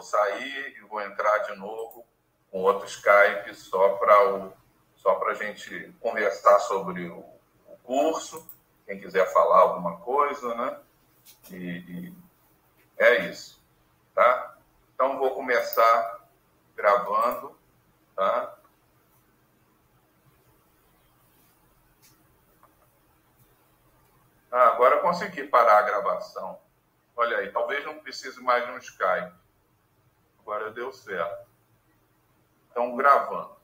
sair e vou entrar de novo com outro Skype só para a gente conversar sobre o curso, quem quiser falar alguma coisa, né? E é isso, tá? Então, vou começar gravando, tá? Agora eu consegui parar a gravação. Olha aí, talvez não precise mais de um Skype. Agora deu certo. Então, gravando.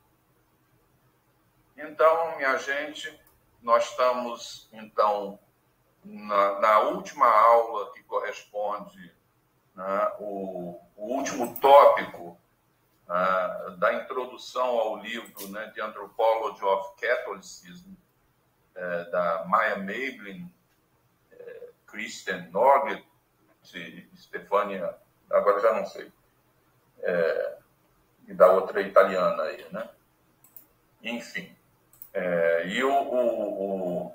Então, minha gente, nós estamos, então, na última aula que corresponde, né, o último tópico da introdução ao livro, né, The Anthropology of Catholicism, da Maya Maebling, Christian Norglet, Stefania, agora já não sei, e da outra italiana aí, né? Enfim. E o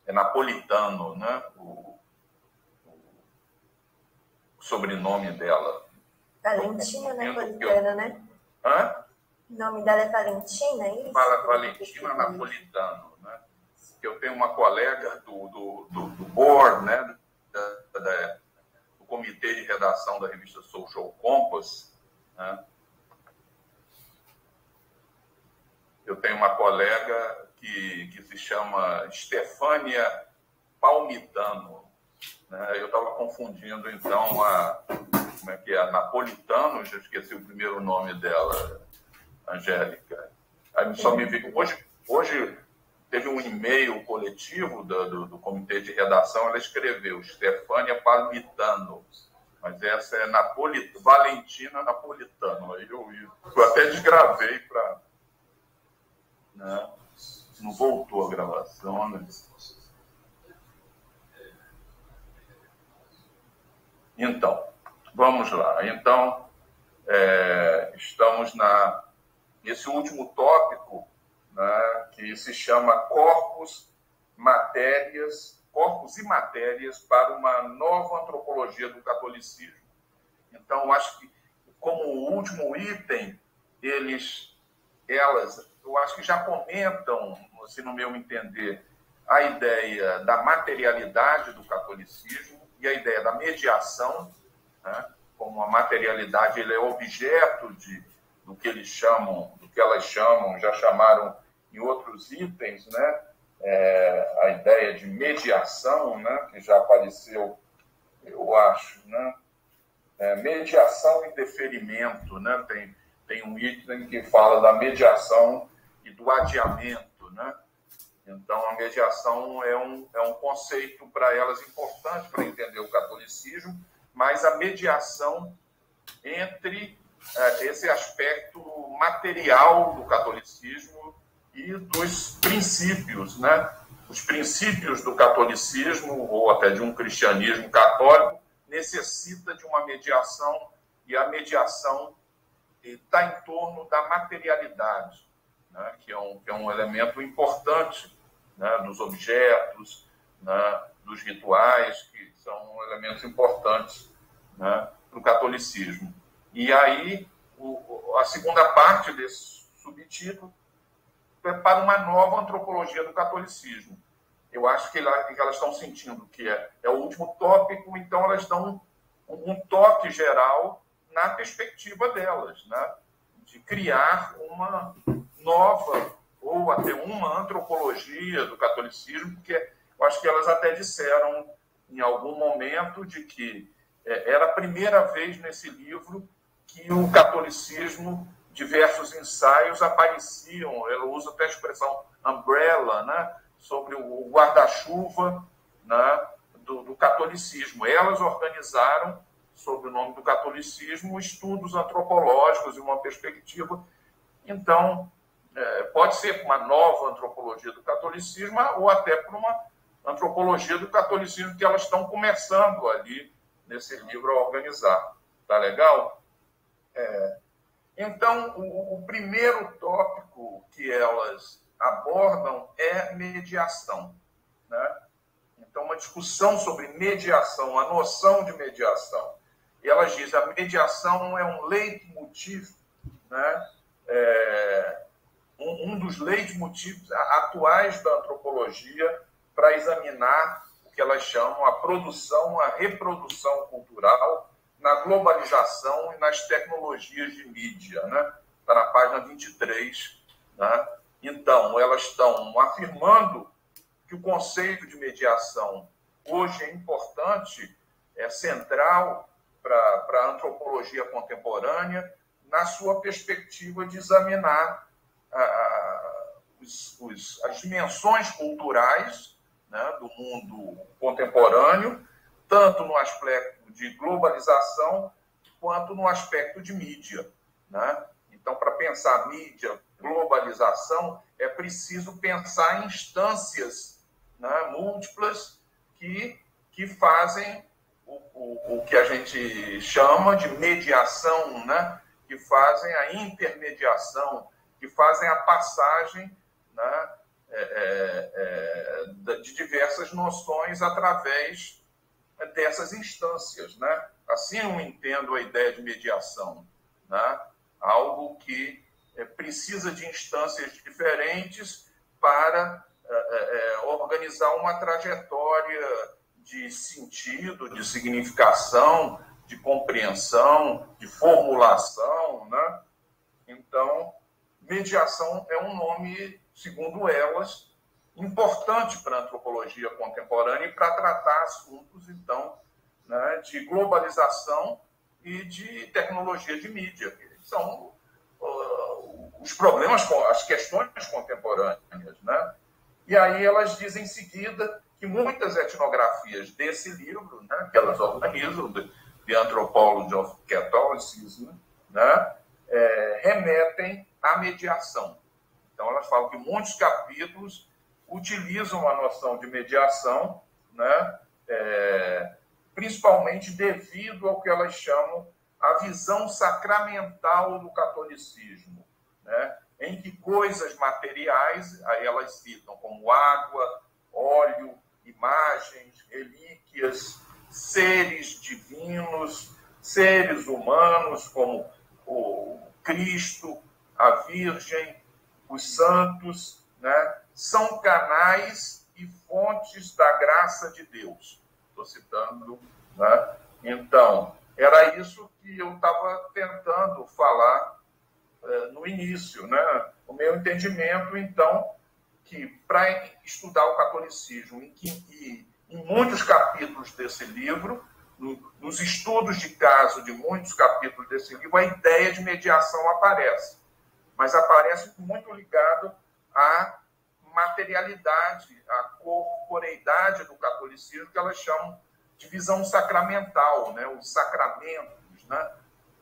Napolitano, né? O sobrenome dela. Valentina Napolitano, né? Hã? O nome dela é Valentina, é isso? Valentina Napolitano, né? Que eu tenho uma colega do board, né? Do comitê de redação da revista Social Compass, né? Eu tenho uma colega que se chama Stefania Palmitano, né? Eu estava confundindo, então, como é que é? A Napolitano, já esqueci o primeiro nome dela, Angélica. Aí só me vi. Hoje teve um e-mail coletivo do comitê de redação, ela escreveu Stefania Palmitano, mas essa é Valentina Napolitano. Aí eu até desgravei para... Né? Não voltou a gravação, né? Então, vamos lá. Então, estamos nesse último tópico, né, que se chama corpos e matérias para uma nova antropologia do catolicismo. Então, acho que, como último item, elas, eu acho que já comentam, se no meu entender, a ideia da materialidade do catolicismo e a ideia da mediação, né? Como a materialidade ele é objeto do que eles chamam, do que elas chamam, já chamaram em outros itens, né? A ideia de mediação, né? Que já apareceu, eu acho, né? Mediação e deferimento, né? Tem um item que fala da mediação e do adiamento, né? Então, a mediação é um conceito para elas importante para entender o catolicismo, mas a mediação entre esse aspecto material do catolicismo e dos princípios, né? Os princípios do catolicismo, ou até de um cristianismo católico, necessita de uma mediação, e a mediação está em torno da materialidade, né? que é um elemento importante, né? Dos objetos, né? Dos rituais, que são elementos importantes, né? Para o catolicismo. E aí, a segunda parte desse subtítulo é para uma nova antropologia do catolicismo. Eu acho que elas estão sentindo que é o último tópico, então elas dão um toque geral na perspectiva delas, né? De criar uma nova, ou até uma antropologia do catolicismo, porque eu acho que elas até disseram em algum momento de que era a primeira vez nesse livro que o catolicismo, diversos ensaios apareciam, ela usa até a expressão umbrella, né? Sobre o guarda-chuva, né? do catolicismo. Elas organizaram, sob o nome do catolicismo, estudos antropológicos e uma perspectiva. Então, pode ser uma nova antropologia do catolicismo ou até por uma antropologia do catolicismo que elas estão começando ali nesse livro a organizar. Tá legal? Então, o primeiro tópico que elas abordam é mediação, né? Então, uma discussão sobre mediação, a noção de mediação. e elas dizem a mediação é um leitmotiv, né? Um dos leitmotivs atuais da antropologia para examinar o que elas chamam a produção, a reprodução cultural na globalização e nas tecnologias de mídia, né? Está na página 23. Né? Então, elas estão afirmando que o conceito de mediação hoje é importante, é central para a antropologia contemporânea, na sua perspectiva de examinar as dimensões culturais, né, do mundo contemporâneo, tanto no aspecto de globalização quanto no aspecto de mídia. Né? Então, para pensar mídia, globalização, é preciso pensar em instâncias, né, múltiplas que fazem o que a gente chama de mediação, né, que fazem a intermediação, que fazem a passagem, né, de diversas noções através dessas instâncias. Né? Assim eu entendo a ideia de mediação, né? Algo que precisa de instâncias diferentes para organizar uma trajetória de sentido, de significação, de compreensão, de formulação. Né? Então, mediação é um nome, segundo elas, importante para a antropologia contemporânea e para tratar assuntos, então, né, de globalização e de tecnologia de mídia, que são os problemas, as questões contemporâneas. Né? E aí elas dizem em seguida que muitas etnografias desse livro, né, que elas organizam, The Anthropology of Catholicism, né, remetem à mediação. Então, elas falam que muitos capítulos utilizam a noção de mediação, né, principalmente devido ao que elas chamam a visão sacramental do catolicismo, né, em que coisas materiais, aí elas citam como água, óleo, imagens, relíquias, seres divinos, seres humanos, como o Cristo, a Virgem, os santos, né, são canais e fontes da graça de Deus. Estou citando. Né? Então, era isso que eu estava tentando falar no início. Né? O meu entendimento, então, que para estudar o catolicismo, em muitos capítulos desse livro, nos estudos de caso de muitos capítulos desse livro, a ideia de mediação aparece. Mas aparece muito ligado à materialidade, à corporeidade do catolicismo, que elas chamam de visão sacramental, né? Os sacramentos. Né?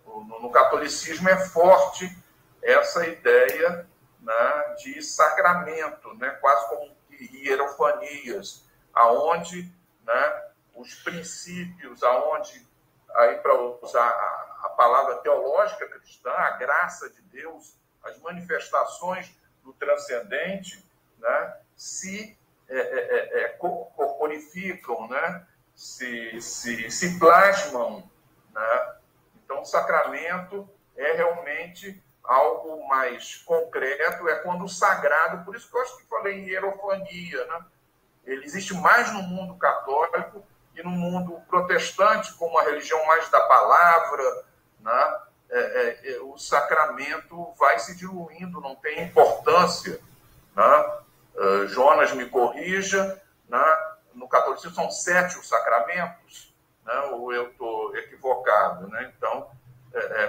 No catolicismo é forte essa ideia, né, de sacramento, né? Quase como hierofanias, aonde, né, os princípios, aonde, aí para usar a palavra teológica cristã, a graça de Deus, as manifestações do transcendente, né, se corporificam, né, se plasmam. Né? Então, o sacramento é realmente algo mais concreto, é quando o sagrado, por isso que eu acho que falei em hierofania, né? Ele existe mais no mundo católico e no mundo protestante, como a religião mais da palavra, né? O sacramento vai se diluindo, não tem importância. Né? Jonas me corrija, né? No catolicismo são 7 os sacramentos, né? Ou eu estou equivocado. Né? Então,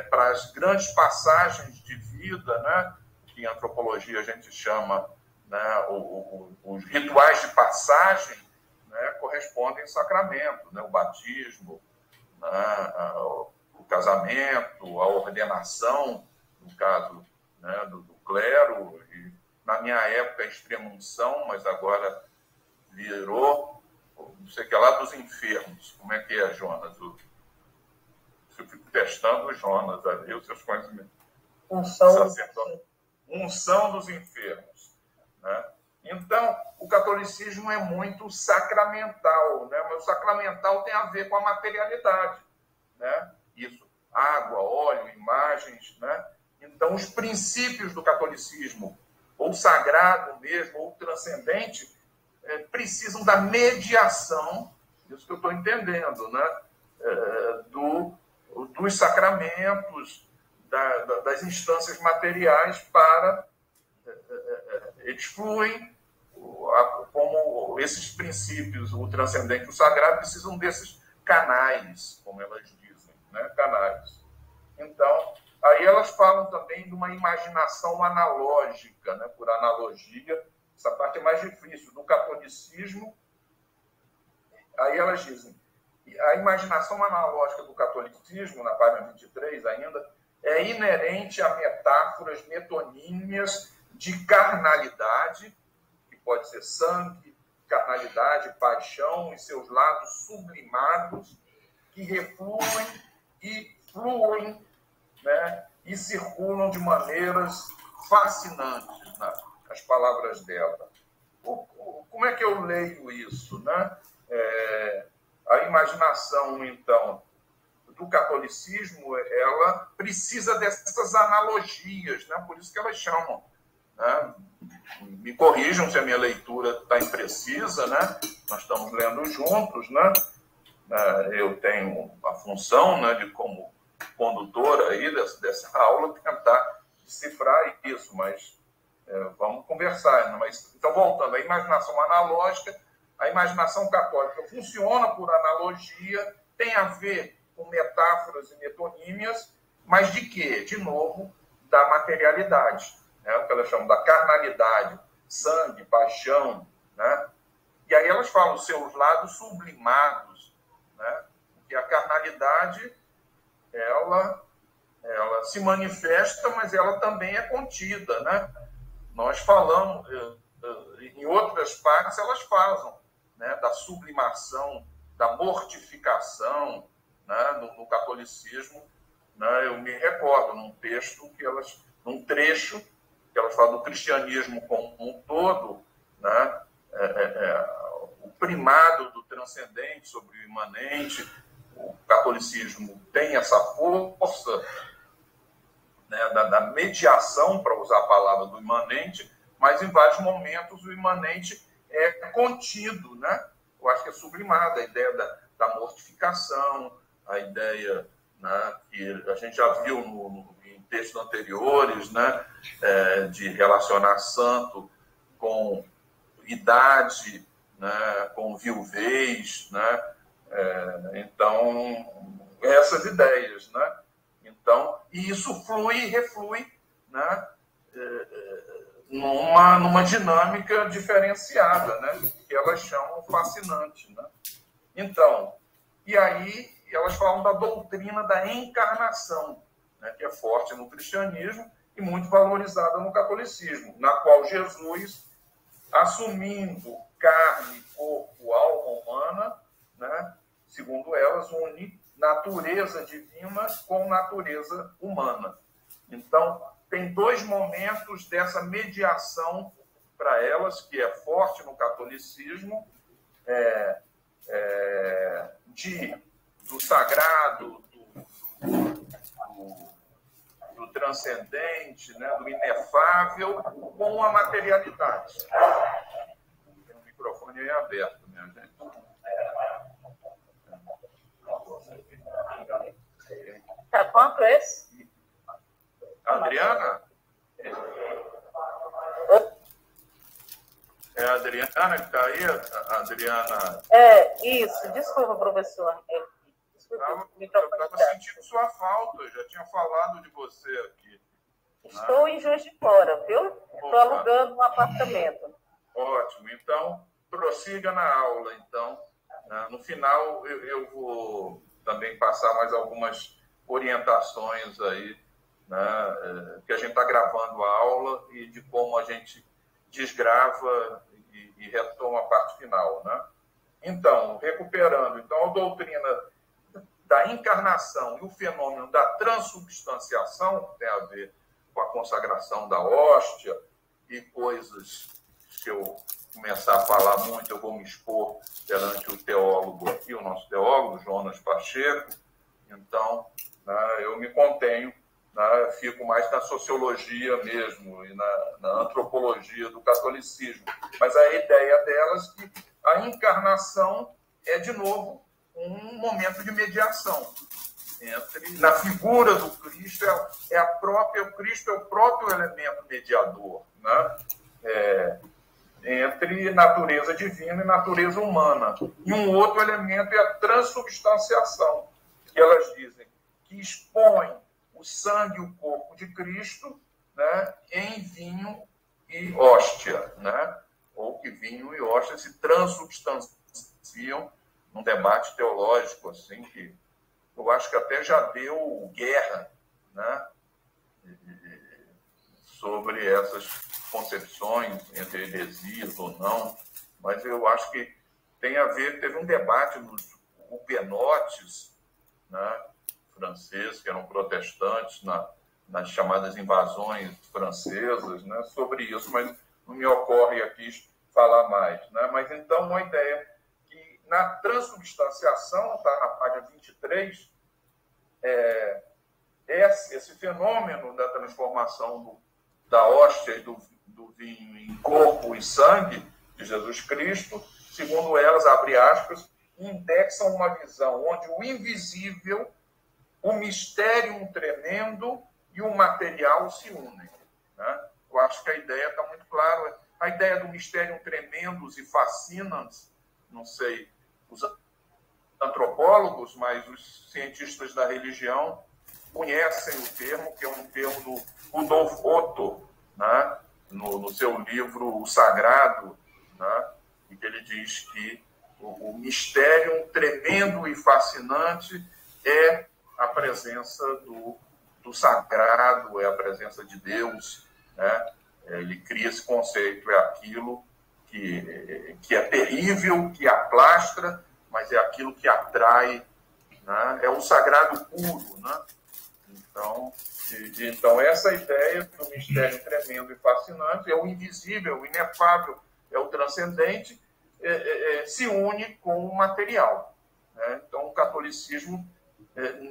para as grandes passagens de vida, né? Que em antropologia a gente chama, né, os rituais de passagem, né, correspondem ao sacramento, né? O batismo, né, o casamento, a ordenação, no caso, né, do clero, e na minha época a extrema-unção, mas agora virou, não sei o que lá, dos enfermos. Como é que é, Jonas? Eu fico testando o Jonas ali, os seus conhecimentos. Unção dos enfermos. Né? Então, o catolicismo é muito sacramental, né? Mas o sacramental tem a ver com a materialidade. Né? isso, água, óleo, imagens, né? Então, os princípios do catolicismo, ou sagrado mesmo, ou transcendente, precisam da mediação, isso que eu estou entendendo, né? Dos sacramentos, das instâncias materiais para... Eles fluem, como esses princípios, o transcendente e o sagrado, precisam desses canais, como elas dizem, né? Canais. Então, aí elas falam também de uma imaginação analógica, né? Por analogia, essa parte é mais difícil, do catolicismo. Aí elas dizem, a imaginação analógica do catolicismo, na página 23 ainda, é inerente a metáforas metonímias de carnalidade, que pode ser sangue, carnalidade, paixão e seus lados sublimados, que refluem e fluem, né, e circulam de maneiras fascinantes, né, as palavras dela. Como é que eu leio isso, né? A imaginação, então, do catolicismo, ela precisa dessas analogias, né? Por isso que elas chamam, né? Me corrijam se a minha leitura está imprecisa, né? Nós estamos lendo juntos, né? Eu tenho a função, né, de, como condutor aí dessa aula, tentar decifrar isso, mas vamos conversar. Mas, então, voltando, a imaginação analógica, a imaginação católica funciona por analogia, tem a ver com metáforas e metonímias, mas de quê? De novo, da materialidade, né? O que elas chamam da carnalidade, sangue, paixão, né? E aí elas falam os seus lados sublimados, né? Que a carnalidade, ela se manifesta, mas ela também é contida, né? Nós falamos, em outras partes elas falam, né, da sublimação, da mortificação, né, no catolicismo, né? Eu me recordo num trecho que elas falam do cristianismo como um todo, né? O primado do transcendente sobre o imanente. O catolicismo tem essa força, né, da mediação, para usar a palavra do imanente, mas em vários momentos o imanente é contido, né? Eu acho que é sublimada a ideia da mortificação, a ideia, né, que a gente já viu em textos anteriores, né, de relacionar santo com idade, né, com viuvez, né? Então, essas ideias, né? Então, e isso flui e reflui, né, numa dinâmica diferenciada, né, que elas chamam fascinante, né? Então, e aí elas falam da doutrina da encarnação, né, que é forte no cristianismo e muito valorizada no catolicismo, na qual Jesus, assumindo carne, corpo, alma humana, né, segundo elas, une natureza divina com natureza humana. Então, tem dois momentos dessa mediação para elas, que é forte no catolicismo, do sagrado, do transcendente, né, do inefável, com a materialidade. Tem o microfone aí aberto, minha gente. Tá quanto esse? Adriana? É a Adriana que está aí? Adriana? Isso. Desculpa, professor. Eu estava sentindo sua falta, eu já tinha falado de você aqui. Estou em Juiz de Fora, viu? Estou alugando um apartamento. Ótimo. Então, prossiga na aula. Então, no final, eu vou também passar mais algumas orientações aí, né, que a gente está gravando a aula e de como a gente desgrava e retoma a parte final, né? Então, recuperando, então, a doutrina da encarnação e o fenômeno da transubstanciação, que tem a ver com a consagração da hóstia e coisas, se eu começar a falar muito, eu vou me expor perante o teólogo aqui, o nosso teólogo, Jonas Pacheco, Então, né, eu me contenho, né, fico mais na sociologia mesmo e na antropologia do catolicismo. Mas a ideia delas é que a encarnação é, de novo, um momento de mediação. Na figura do Cristo, o Cristo é o próprio elemento mediador, né? Entre natureza divina e natureza humana. E um outro elemento é a transubstanciação, que elas dizem que expõe o sangue e o corpo de Cristo, né, em vinho e hóstia, né? Ou que vinho e hóstia se transubstanciam num debate teológico assim, que eu acho que até já deu guerra, né, sobre essas concepções entre heresias ou não, mas eu acho que tem a ver, teve um debate nos huguenotes, né, franceses, que eram protestantes nas chamadas invasões francesas, né, sobre isso, mas não me ocorre aqui falar mais, né? Mas então uma ideia que na transubstanciação, está na página 23, esse fenômeno da transformação da hóstia e do vinho em corpo e sangue de Jesus Cristo, segundo elas, abre aspas, indexam uma visão onde o invisível, o mistério tremendo e o material se unem, né? Eu acho que a ideia está muito clara. A ideia do mistério tremendos e fascinantes, não sei, os antropólogos, mas os cientistas da religião conhecem o termo, que é um termo do Rudolf Otto, né? No seu livro O Sagrado, né? Em que ele diz que o mistério tremendo e fascinante é a presença do sagrado, é a presença de Deus, né? Ele cria esse conceito, é aquilo que é terrível, que aplastra, mas é aquilo que atrai, né? É o sagrado puro, né? Então, essa ideia do mistério tremendo e fascinante é o invisível, o inefável, é o transcendente, se une com o material, né? Então, o catolicismo,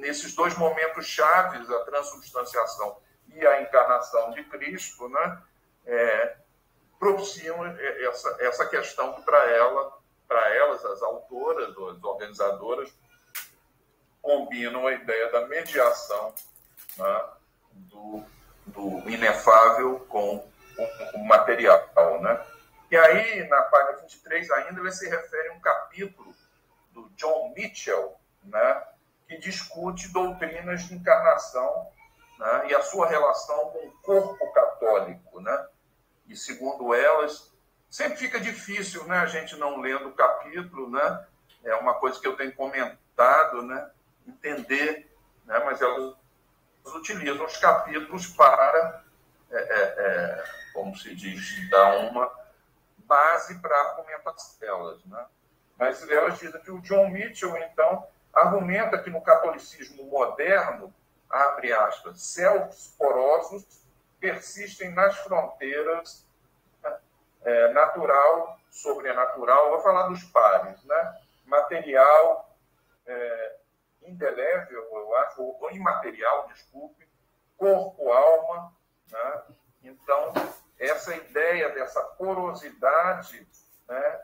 nesses dois momentos chaves, a transubstanciação e a encarnação de Cristo, né, propiciam essa questão que, para elas, as autoras, as organizadoras, combinam a ideia da mediação, né, do inefável com o material, né? E aí, na página 23 ainda, ele se refere a um capítulo do John Mitchell, né, que discute doutrinas de encarnação, né, e a sua relação com o corpo católico, né? E, segundo elas, sempre fica difícil, né, a gente não lendo o capítulo, né? É uma coisa que eu tenho comentado, né, entender, né, mas elas utilizam os capítulos para, como se diz, dar uma base para a argumentação delas, né? Mas elas dizem que o John Mitchell, então, argumenta que no catolicismo moderno, abre aspas, céus porosos persistem nas fronteiras, natural, sobrenatural, vou falar dos pares, né? Material, indelével, eu acho, ou imaterial, desculpe, corpo, alma, né? Então, essa ideia dessa porosidade, né,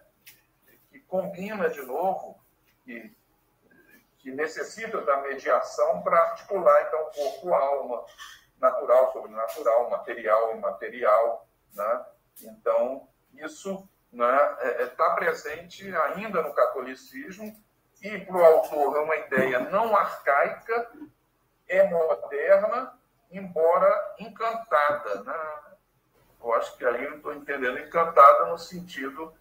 que combina, de novo, que necessita da mediação para articular, então, corpo, alma, natural, sobrenatural, material, imaterial, né? Então, isso, né, está presente ainda no catolicismo e, para o autor, é uma ideia não arcaica, é moderna, embora encantada, né? Eu acho que aí eu estou entendendo encantada no sentido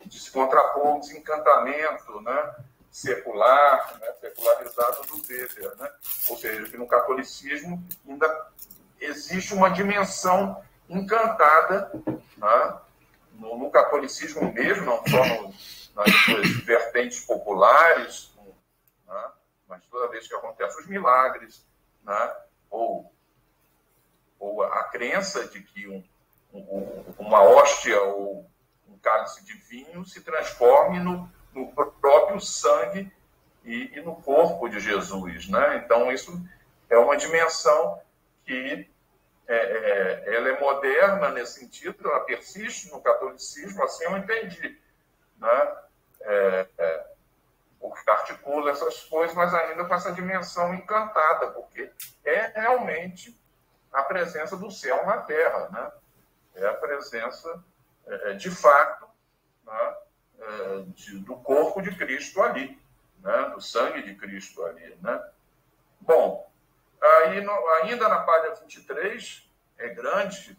de se contrapor ao desencantamento, né, secular, né, secularizado do Weber, né? Ou seja, que no catolicismo ainda existe uma dimensão encantada, né, no catolicismo mesmo, não só nas suas vertentes populares, né, mas toda vez que acontecem os milagres, né, ou a crença de que uma hóstia ou um cálice de vinho se transforme no próprio sangue e no corpo de Jesus, né? Então, isso é uma dimensão que ela é moderna nesse sentido, ela persiste no catolicismo, assim eu entendi, né? Porque articula essas coisas, mas ainda com essa dimensão encantada, porque é realmente a presença do céu na terra, né? É a presença, de fato, né? Do corpo de Cristo ali, né? Do sangue de Cristo ali, né? Bom, aí, ainda na página 23, é grande,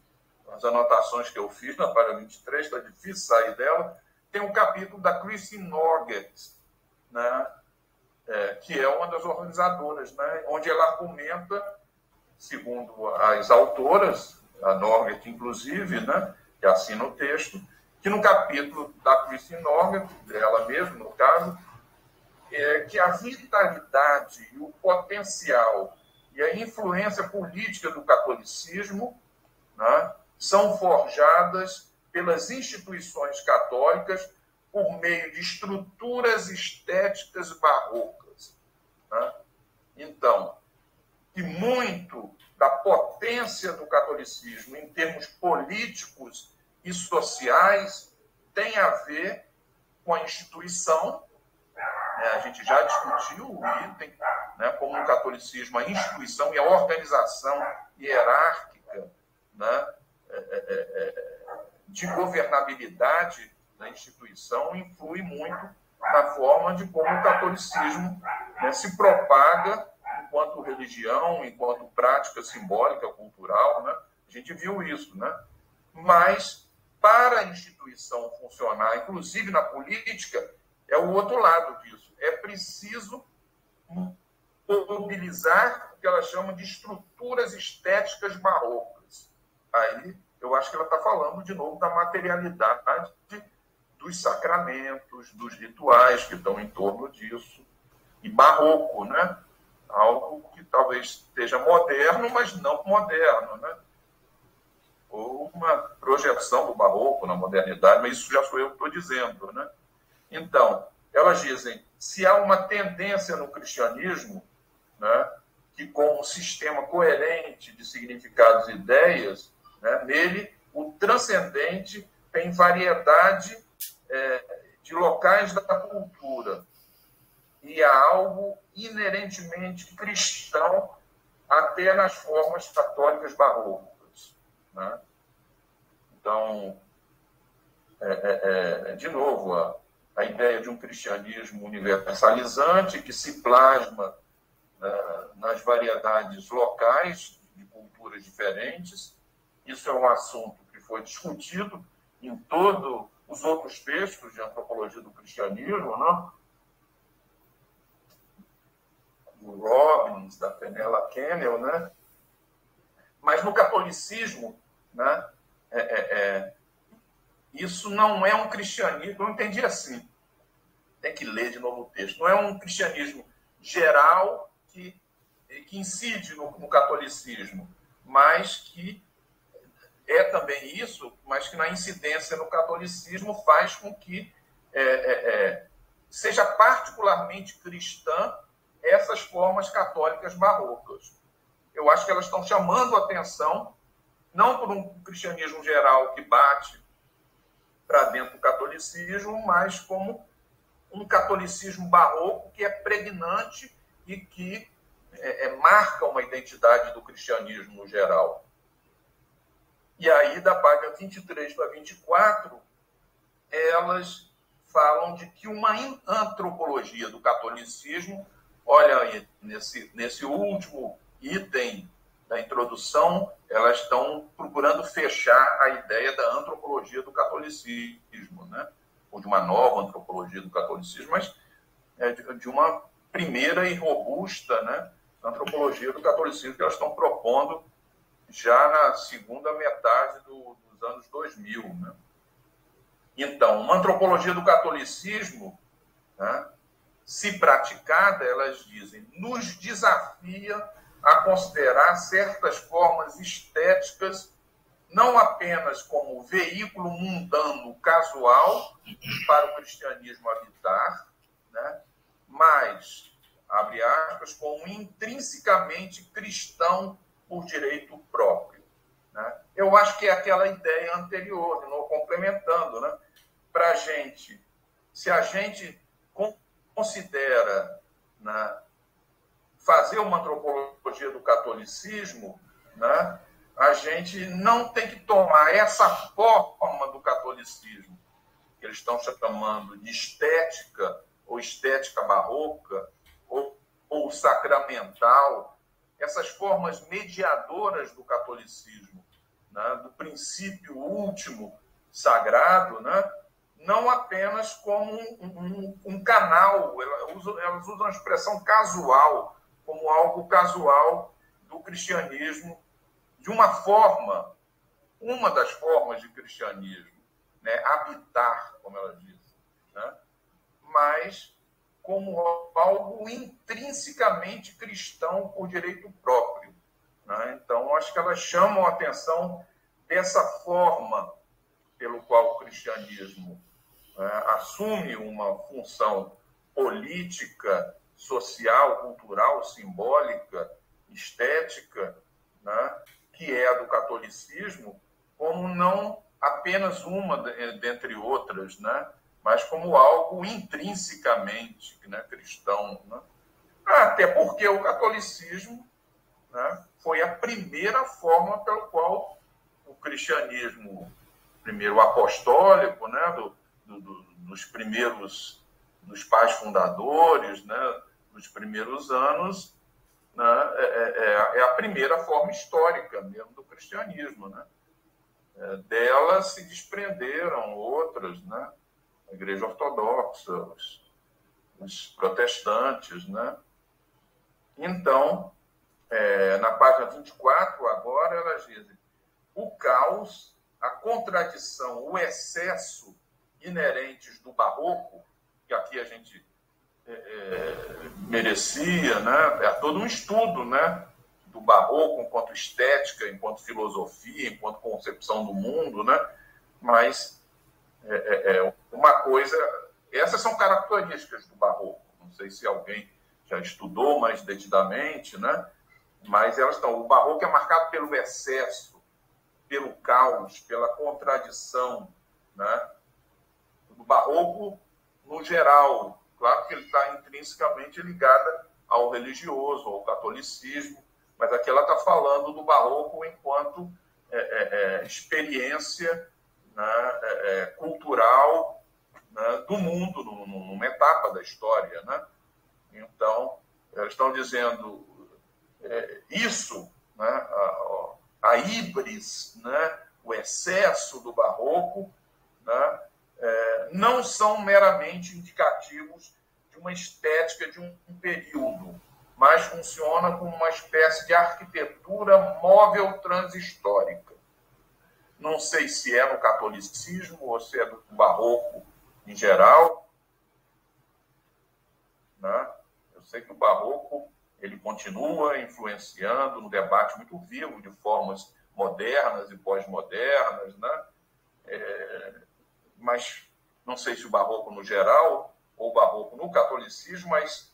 as anotações que eu fiz na página 23, está difícil sair dela, tem um capítulo da Christine Norgate, né? Que é uma das organizadoras, né? Onde ela argumenta, segundo as autoras, a Norgate inclusive, né? Que assina o texto, que no capítulo da Christine Norgate, dela mesma, no caso, que a vitalidade e o potencial e a influência política do catolicismo, né, são forjadas pelas instituições católicas por meio de estruturas estéticas barrocas, né? Então, que muito da potência do catolicismo em termos políticos e sociais tem a ver com a instituição. A gente já discutiu o item, né, como o catolicismo, a instituição e a organização hierárquica, né, de governabilidade da instituição influi muito na forma de como o catolicismo, né, se propaga enquanto religião, enquanto prática simbólica, cultural, né? A gente viu isso, né? Mas, para a instituição funcionar, inclusive na política, é o outro lado disso. É preciso mobilizar o que ela chama de estruturas estéticas barrocas. Aí, eu acho que ela está falando, de novo, da materialidade dos sacramentos, dos rituais que estão em torno disso. E barroco, né? Algo que talvez esteja moderno, mas não moderno, né? Ou uma projeção do barroco na modernidade, mas isso já sou eu que estou dizendo, né? Então, elas dizem, se há uma tendência no cristianismo, né, que com um sistema coerente de significados e ideias, né, nele o transcendente tem variedade de locais da cultura e há algo inerentemente cristão até nas formas católicas barrocas, né? Então, de novo, a ideia de um cristianismo universalizante que se plasma nas variedades locais de culturas diferentes. Isso é um assunto que foi discutido em todos os outros textos de antropologia do cristianismo, né? Do Robbins, da Fenella Kennel, né? Mas no catolicismo, né, isso não é um cristianismo, eu entendi assim, tem que ler de novo o texto, não é um cristianismo geral que incide no catolicismo, mas que é também isso, mas que na incidência no catolicismo faz com que seja particularmente cristã essas formas católicas barrocas. Eu acho que elas estão chamando a atenção, não por um cristianismo geral que bate para dentro do catolicismo, mas como um catolicismo barroco que é pregnante e que marca uma identidade do cristianismo no geral. E aí, da página 23 para 24, elas falam de que uma antropologia do catolicismo, olha aí, nesse último item da introdução, elas estão procurando fechar a ideia da antropologia do catolicismo, né? Ou de uma nova antropologia do catolicismo, mas de uma primeira e robusta, né, antropologia do catolicismo que elas estão propondo já na segunda metade dos anos 2000. Né? Então, uma antropologia do catolicismo, né, se praticada, elas dizem, nos desafia a considerar certas formas estéticas não apenas como veículo mundano casual para o cristianismo habitar, né, mas, abre aspas, como intrinsecamente cristão por direito próprio. Né? Eu acho que é aquela ideia anterior, de novo, complementando, né? Para a gente, se a gente considera, né, fazer uma antropologia do catolicismo, né, a gente não tem que tomar essa forma do catolicismo, que eles estão chamando de estética, ou estética barroca, ou sacramental, essas formas mediadoras do catolicismo, né, do princípio último sagrado, né, não apenas como um canal, elas usam a expressão casual, como algo casual do cristianismo, de uma forma, uma das formas de cristianismo, né, habitar, como ela diz, né, mas como algo intrinsecamente cristão por direito próprio. Né? Então, acho que elas chamam a atenção dessa forma pelo qual o cristianismo assume uma função política, social, cultural, simbólica, estética, né, que é a do catolicismo, como não apenas uma dentre outras, né, mas como algo intrinsecamente, né, cristão. Né? Até porque o catolicismo, né, foi a primeira forma pela qual o cristianismo, primeiro apostólico, né, dos primeiros, dos pais fundadores, né, dos primeiros anos, né, é a primeira forma histórica mesmo do cristianismo. Né? Dela se desprenderam outras, né? A Igreja Ortodoxa, os protestantes. Né? Então, na página 24, agora, elas dizem: o caos, a contradição, o excesso inerentes do barroco, que aqui a gente merecia, né? É todo um estudo, né, do barroco enquanto estética, enquanto filosofia, enquanto concepção do mundo, né? Mas uma coisa, essas são características do barroco. Não sei se alguém já estudou mais detidamente, né? Mas elas estão. O barroco é marcado pelo excesso, pelo caos, pela contradição, né? Do barroco no geral. Claro que ele está intrinsecamente ligado ao religioso, ao catolicismo, mas aqui ela está falando do barroco enquanto experiência, né, cultural, né, do mundo, numa etapa da história. Né? Então, eles estão dizendo isso, né, a híbris, né, o excesso do barroco, né, não são meramente indicativos de uma estética de um período, mas funciona como uma espécie de arquitetura móvel transhistórica. Não sei se é no catolicismo ou se é do barroco em geral. Né? Eu sei que o barroco ele continua influenciando no debate muito vivo de formas modernas e pós-modernas, né? Mas não sei se o barroco no geral ou o barroco no catolicismo, mas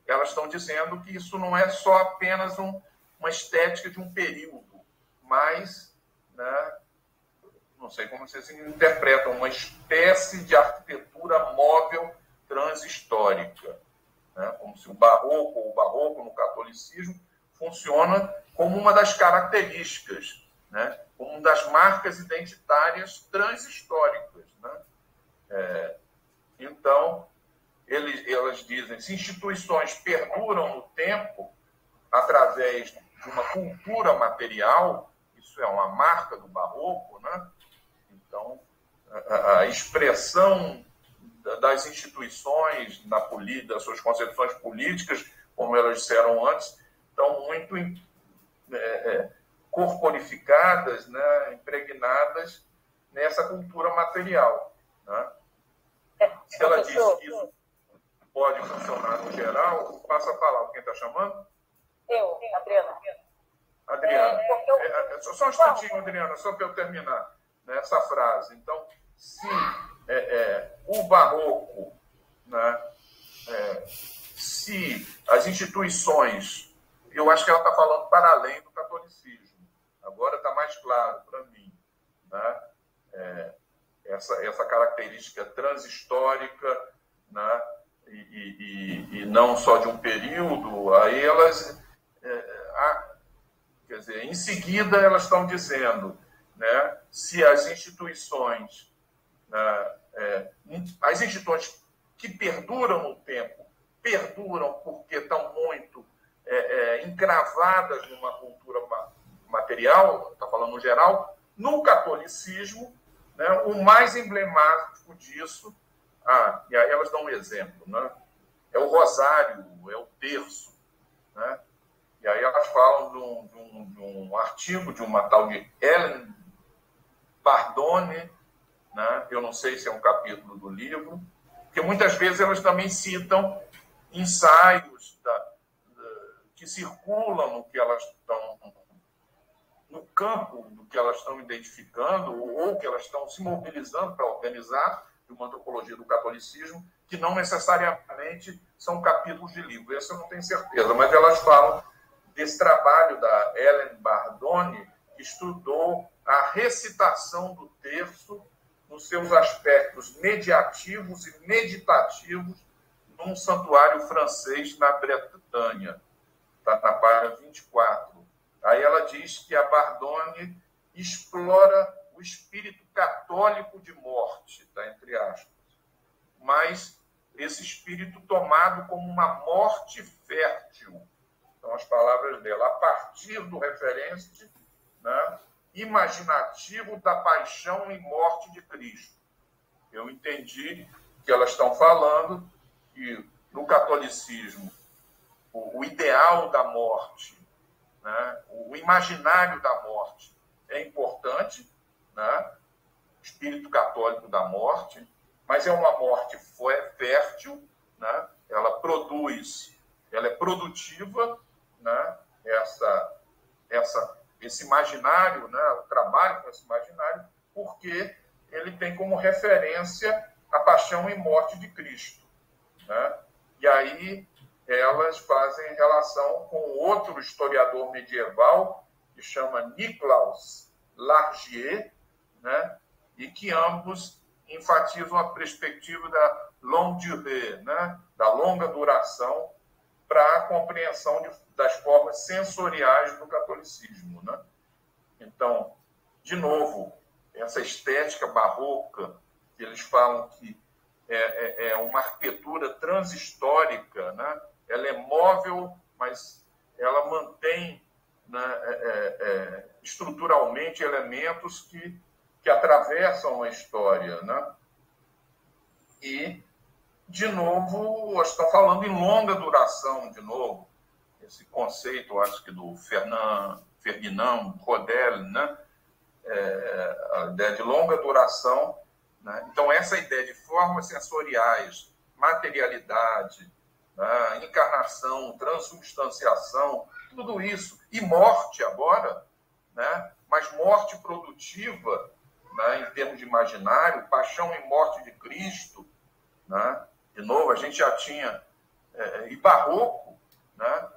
elas estão dizendo que isso não é só apenas uma estética de um período, mas, né, não sei como vocês interpretam, uma espécie de arquitetura móvel transhistórica, né, como se o barroco no catolicismo funciona como uma das características, né, como uma das marcas identitárias transhistóricas. Né? Então, elas dizem, se instituições perduram no tempo através de uma cultura material, isso é uma marca do barroco, né? Então, a expressão das instituições das suas concepções políticas, como elas disseram antes, estão muito corporificadas, né, impregnadas nessa cultura material. Né? Se ela diz que isso pode funcionar no geral, passa a palavra. Quem está chamando? Eu, Adriana. Adriana. Só um instantinho, Adriana, só para eu terminar essa frase. Então, se o barroco, né, se as instituições, eu acho que ela está falando para além do catolicismo, agora está mais claro para mim, né? Essa característica transhistórica, né? E não só de um período, aí elas, quer dizer, em seguida elas estão dizendo, né, se as instituições, as instituições que perduram no tempo, perduram porque estão muito encravadas numa cultura material, está falando no geral, no catolicismo, né, o mais emblemático disso, e aí elas dão um exemplo, né, é o rosário, é o terço, né, e aí elas falam de um artigo de uma tal de Ellen Bardoni, né, eu não sei se é um capítulo do livro, porque muitas vezes elas também citam ensaios que circulam no que elas estão, no campo do que elas estão identificando, ou que elas estão se mobilizando para organizar de uma antropologia do catolicismo, que não necessariamente são capítulos de livro. Isso eu não tenho certeza, mas elas falam desse trabalho da Ellen Bardoni, que estudou a recitação do terço nos seus aspectos mediativos e meditativos num santuário francês na Bretanha. Está na página 24. Aí ela diz que a Bardoni explora o espírito católico de morte, tá, entre aspas, mas esse espírito tomado como uma morte fértil. São as palavras dela, a partir do referente, né, imaginativo da paixão e morte de Cristo. Eu entendi que elas estão falando que no catolicismo o ideal da morte, né, o imaginário da morte é importante, né, o espírito católico da morte, mas é uma morte fértil, né, ela produz, ela é produtiva, né, esse imaginário, né, o trabalho com esse imaginário, porque ele tem como referência a paixão e morte de Cristo, né? E aí elas fazem relação com outro historiador medieval que chama Nicolas Largier, né? E que ambos enfatizam a perspectiva da longue durée, né? Da longa duração, para a compreensão das formas sensoriais do catolicismo, né? Então, de novo, essa estética barroca, que eles falam que é uma arquitetura transhistórica, né? Ela é móvel, mas ela mantém, né, estruturalmente elementos que atravessam a história, né? E, de novo, nós estamos falando em longa duração, de novo. Esse conceito, acho que do Ferdinand Rodel, né? A ideia de longa duração, né? Então, essa ideia de formas sensoriais, materialidade, né? Encarnação, transubstanciação, tudo isso, e morte agora, né? Mas morte produtiva, né? Em termos de imaginário, paixão e morte de Cristo, né? De novo, a gente já tinha, e barroco, né?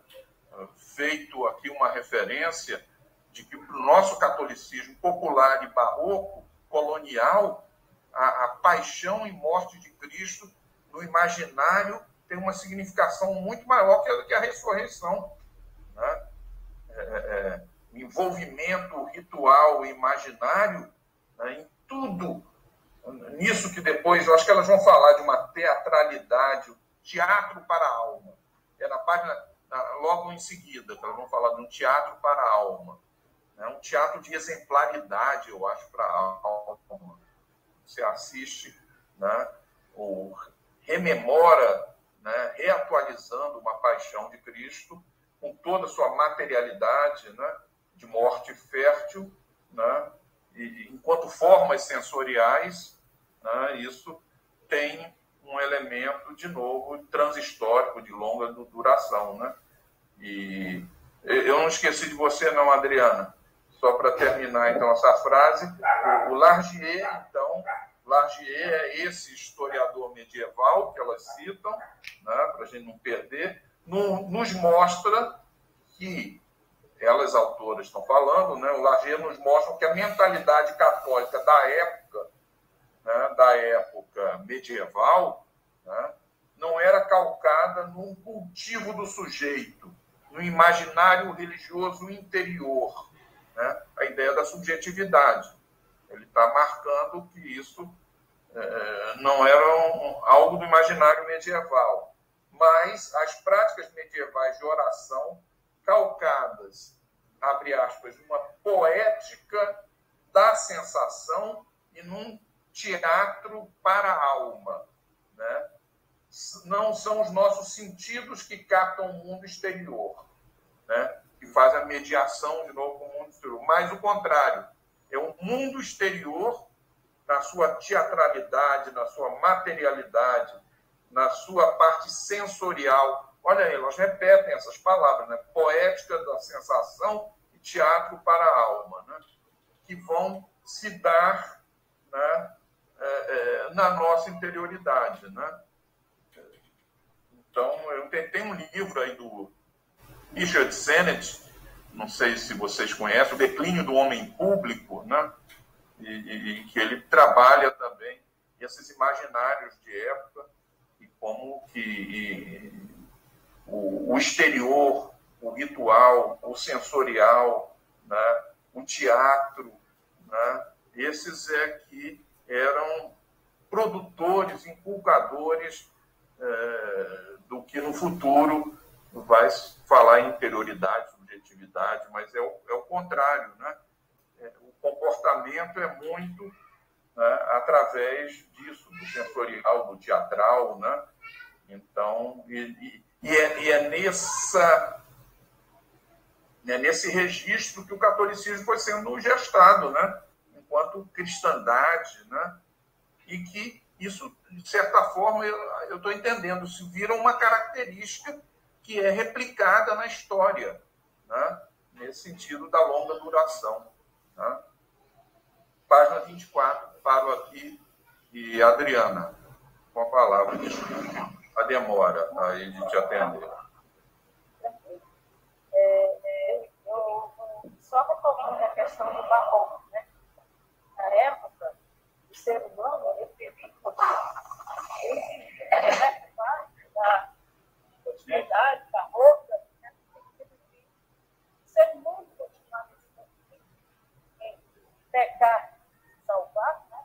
Feito aqui uma referência de que para o nosso catolicismo popular e barroco, colonial, a paixão e morte de Cristo no imaginário tem uma significação muito maior que a ressurreição, né? O envolvimento ritual e imaginário, né, em tudo, nisso que depois, eu acho que elas vão falar de uma teatralidade, teatro para a alma. É na página, logo em seguida, que elas vão falar de um teatro para a alma. Né? Um teatro de exemplaridade, eu acho, para a alma. Você assiste, né, ou rememora, né, reatualizando uma paixão de Cristo com toda a sua materialidade, né, de morte fértil, né, e, enquanto formas sensoriais, né, isso tem um elemento, de novo, transhistórico, de longa duração. Né? E eu não esqueci de você, não, Adriana. Só para terminar, então, essa frase, o Largier, então, Largier é esse historiador medieval, que elas citam, né, para a gente não perder, nos mostra que, elas autoras estão falando, né, o Laget nos mostra que a mentalidade católica da época medieval, né, não era calcada num cultivo do sujeito, no imaginário religioso interior, né, a ideia da subjetividade. Ele está marcando que isso não era algo do imaginário medieval, mas as práticas medievais de oração calcadas, abre aspas, numa poética da sensação e num teatro para a alma, né? Não são os nossos sentidos que captam o mundo exterior, né? Que fazem a mediação, de novo, com o mundo exterior, mas o contrário, é o mundo exterior, na sua teatralidade, na sua materialidade, na sua parte sensorial. Olha aí, elas repetem essas palavras, né? Poética da sensação e teatro para a alma, né? Que vão se dar, né, na nossa interioridade, né? Então, tem um livro aí do Richard Sennett, não sei se vocês conhecem, O Declínio do Homem Público, né? E que ele trabalha também esses imaginários de época e como que o exterior, o ritual, o sensorial, né, o teatro, né, esses que eram produtores, inculcadores do que no futuro vai falar em interioridade, subjetividade, mas é o contrário, né? O comportamento é muito, né, através disso, do sensorial, do teatral, né? Então, é nesse registro que o catolicismo foi sendo gestado, né? Enquanto cristandade, né? E que isso, de certa forma, eu estou entendendo, se vira uma característica que é replicada na história, né? Nesse sentido da longa duração. Né? Página 24, paro aqui, e Adriana, com a palavra, a demora aí de te atender. Só retomando a questão do barroco, né? Na época, o ser humano, ele parte da continuidade barroca, né? O ser humano continuar nesse conflito em pecar e salvar, né?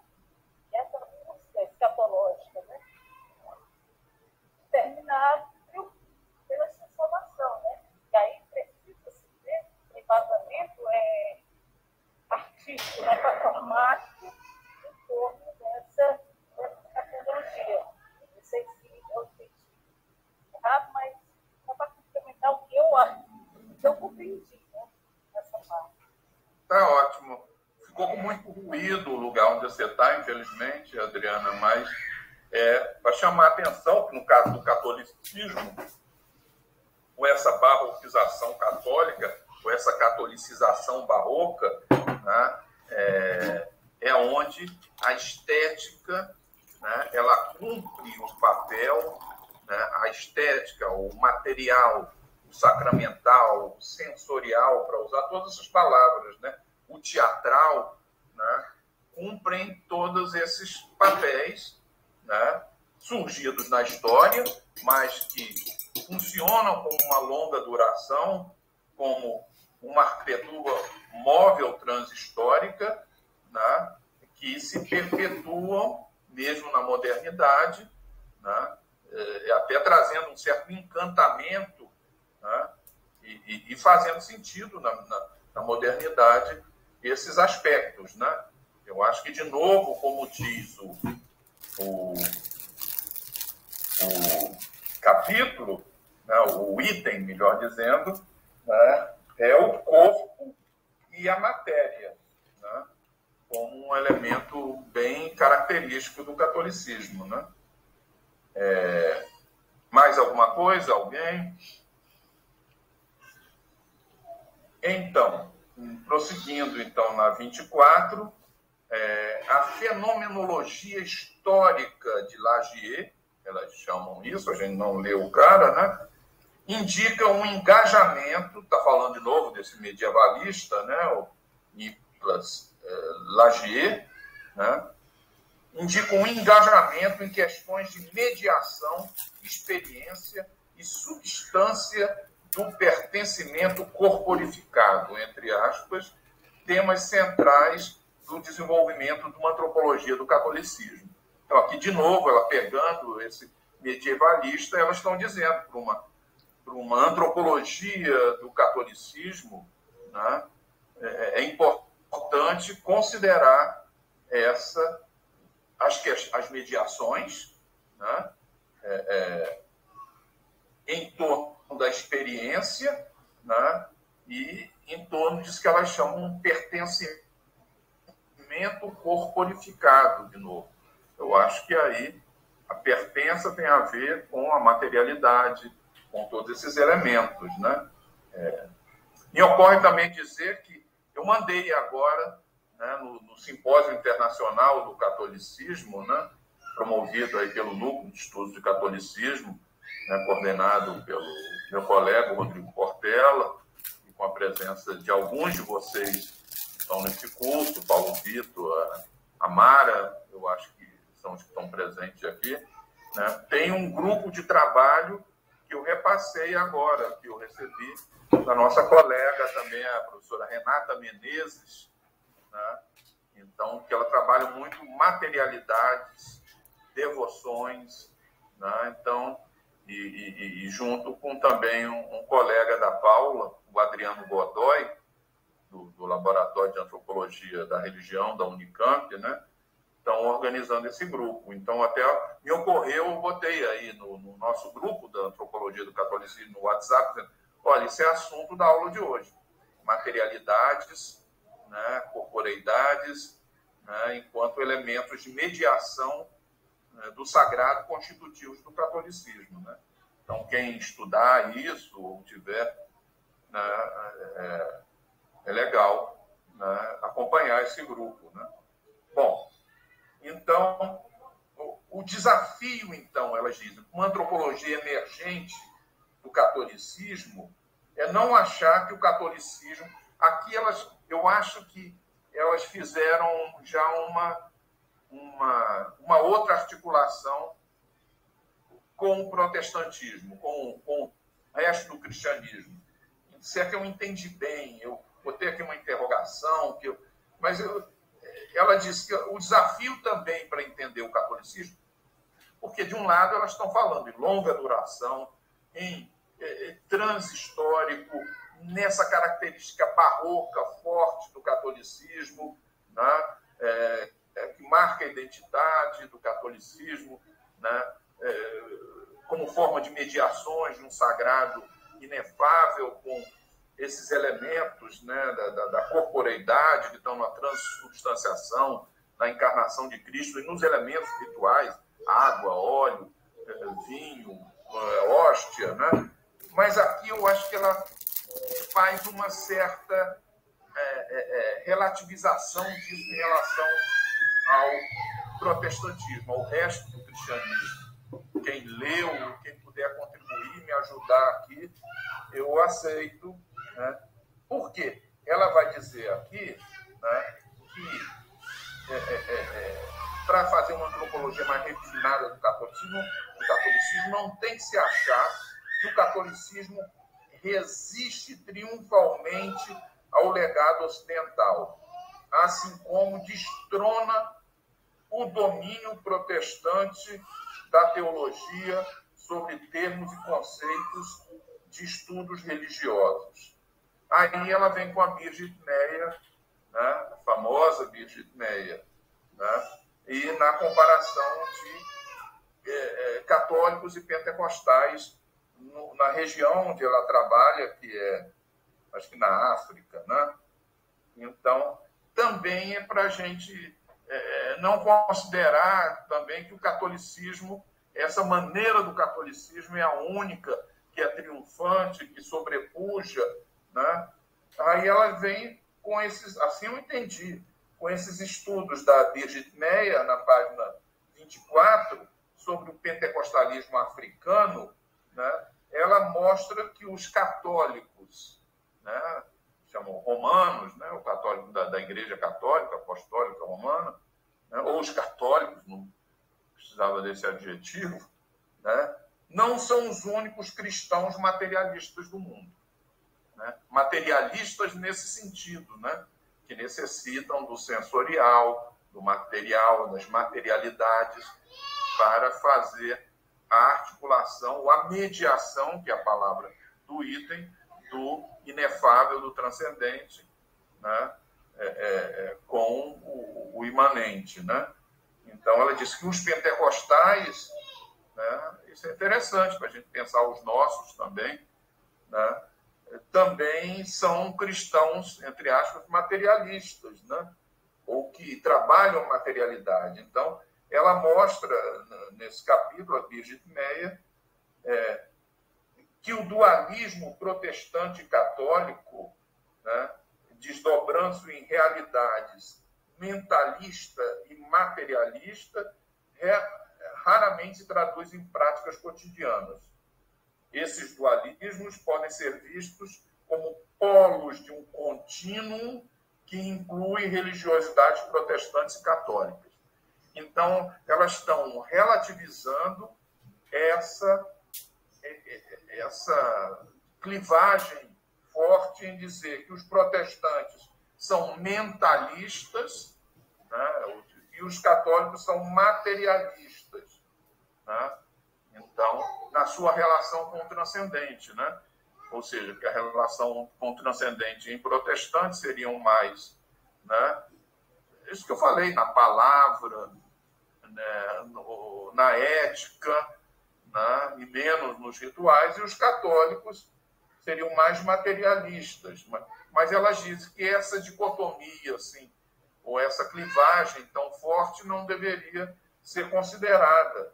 E essa busca escatológica, né? Terminar pela transformação, né? E aí precisa se ver o embasamento artístico, né? Performático em torno dessa tecnologia. Não sei se eu entendi errado, mas só para complementar o que eu compreendi, né? Nessa parte. Tá ótimo. Ficou com muito ruído o lugar onde você está, infelizmente, Adriana, mas para chamar a atenção que, no caso do catolicismo, ou essa barroquização católica, ou essa catolicização barroca, né, é onde a estética, né, ela cumpre um papel, né, a estética, o material, o sacramental, o sensorial, para usar todas essas palavras, né, o teatral, né, cumprem todos esses papéis, né, surgidos na história, mas que funcionam como uma longa duração, como uma arquitetura móvel transhistórica, né, que se perpetuam mesmo na modernidade, né, até trazendo um certo encantamento, né, e fazendo sentido na modernidade esses aspectos, né? Eu acho que, de novo, como diz o capítulo, né, o item, melhor dizendo, né, é o corpo e a matéria, né, como um elemento bem característico do catolicismo, né? Mais alguma coisa? Alguém? Então, prosseguindo então na 24, a fenomenologia histórica de Lagier, elas chamam isso, a gente não leu o cara, né? Indica um engajamento, está falando de novo desse medievalista, né? O Nicolas Lagier, né? Indica um engajamento em questões de mediação, experiência e substância do pertencimento corporificado, entre aspas, temas centrais do desenvolvimento de uma antropologia do catolicismo. Então, aqui, de novo, ela pegando esse medievalista, elas estão dizendo para uma antropologia do catolicismo, né, é importante considerar as mediações, né, em torno da experiência, né, e em torno disso que elas chamam um pertencimento corporificado, de novo. Eu acho que aí a pertença tem a ver com a materialidade, com todos esses elementos, né? Me ocorre também dizer que eu mandei agora, né, no Simpósio Internacional do Catolicismo, né, promovido aí pelo Núcleo de Estudos de Catolicismo, né, coordenado pelo meu colega Rodrigo Portela, e com a presença de alguns de vocês que estão nesse curso, Paulo Vitor, a Mara, eu acho que são os que estão presentes aqui, né? Tem um grupo de trabalho que eu repassei agora, que eu recebi da nossa colega também, a professora Renata Menezes, né? Então, que ela trabalha muito materialidades, devoções, né? Então, e junto com também um colega da Paula, o Adriano Godoy, do Laboratório de Antropologia da Religião, da Unicamp, né? Estão organizando esse grupo. Então, até me ocorreu, eu botei aí no nosso grupo da Antropologia do Catolicismo, no WhatsApp, dizendo, olha, isso é assunto da aula de hoje. Materialidades, né, corporeidades, né, enquanto elementos de mediação, né, do sagrado constitutivos do catolicismo, né? Então, quem estudar isso ou tiver, né, é legal, né, acompanhar esse grupo, né? Bom, então, o desafio, então, elas dizem, uma antropologia emergente do catolicismo é não achar que o catolicismo... Aqui, eu acho que elas fizeram já uma outra articulação com o protestantismo, com o resto do cristianismo. Se é que eu entendi bem, eu botei aqui uma interrogação, mas ela disse que o desafio também para entender o catolicismo, porque, de um lado, elas estão falando em longa duração, em transhistórico, nessa característica barroca forte do catolicismo, né, que marca a identidade do catolicismo, né, como forma de mediações de um sagrado inefável, com esses elementos, né, da corporeidade que estão na transubstanciação, na encarnação de Cristo, e nos elementos rituais, água, óleo, vinho, hóstia, né? Mas aqui eu acho que ela faz uma certa relativização disso em relação ao protestantismo, ao resto do cristianismo. Quem leu, quem puder contribuir, me ajudar aqui, eu aceito, né? Por quê? Ela vai dizer aqui, né, que para fazer uma antropologia mais refinada do catolicismo não tem que se achar que o catolicismo resiste triunfalmente ao legado ocidental, assim como destrona o domínio protestante da teologia sobre termos e conceitos de estudos religiosos. Aí ela vem com a Birgit Meyer, né, a famosa Birgit Meyer, né, e na comparação de católicos e pentecostais na região onde ela trabalha, que é, acho que na África, né? Então, também é para a gente não considerar também que o catolicismo, essa maneira do catolicismo é a única, que é triunfante, que sobrepuja, né? Aí ela vem com esses, assim eu entendi, com esses estudos da Birgit Meyer, na página 24, sobre o pentecostalismo africano, né? Ela mostra que os católicos, né? Chamam romanos, né? O católico da Igreja Católica, Apostólica Romana, né? Ou os católicos, não precisava desse adjetivo, né? Não são os únicos cristãos materialistas do mundo, né? Materialistas nesse sentido, né? Que necessitam do sensorial, do material, das materialidades, para fazer a articulação ou a mediação, que é a palavra do item, do inefável, do transcendente, né? Com o imanente, né? Então, ela diz que os pentecostais, né? Isso é interessante para a gente pensar os nossos também, né? Também são cristãos, entre aspas, materialistas, né? Ou que trabalham a materialidade. Então, ela mostra, nesse capítulo, a Birgit Meyer, que o dualismo protestante e católico, né, desdobrando-se em realidades mentalista e materialista, raramente se traduz em práticas cotidianas. Esses dualismos podem ser vistos como polos de um contínuo que inclui religiosidades protestantes e católicas. Então, elas estão relativizando essa clivagem forte em dizer que os protestantes são mentalistas, né, e os católicos são materialistas, né? Então, na sua relação com o transcendente, né? Ou seja, que a relação com o transcendente em protestante seriam mais, né? Isso que eu falei, na palavra, né? Na ética, né? E menos nos rituais, e os católicos seriam mais materialistas. Mas elas dizem que essa dicotomia, assim, ou essa clivagem tão forte não deveria ser considerada,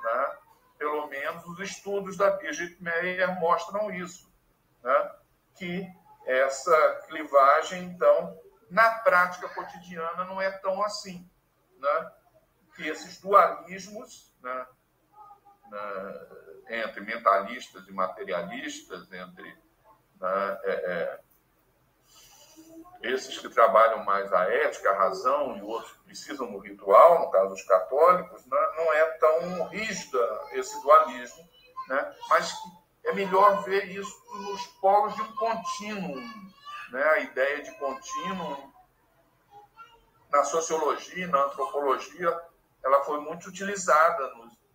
né? Pelo menos os estudos da Birgit Meyer mostram isso, né? Que essa clivagem, então, na prática cotidiana não é tão assim, né? Que esses dualismos, né, entre mentalistas e materialistas, entre, né, esses que trabalham mais a ética, a razão, e outros que precisam do ritual, no caso os católicos, né, não é tão rígida esse dualismo, né, mas é melhor ver isso nos polos de um contínuo, né, a ideia de contínuo na sociologia, na antropologia, ela foi muito utilizada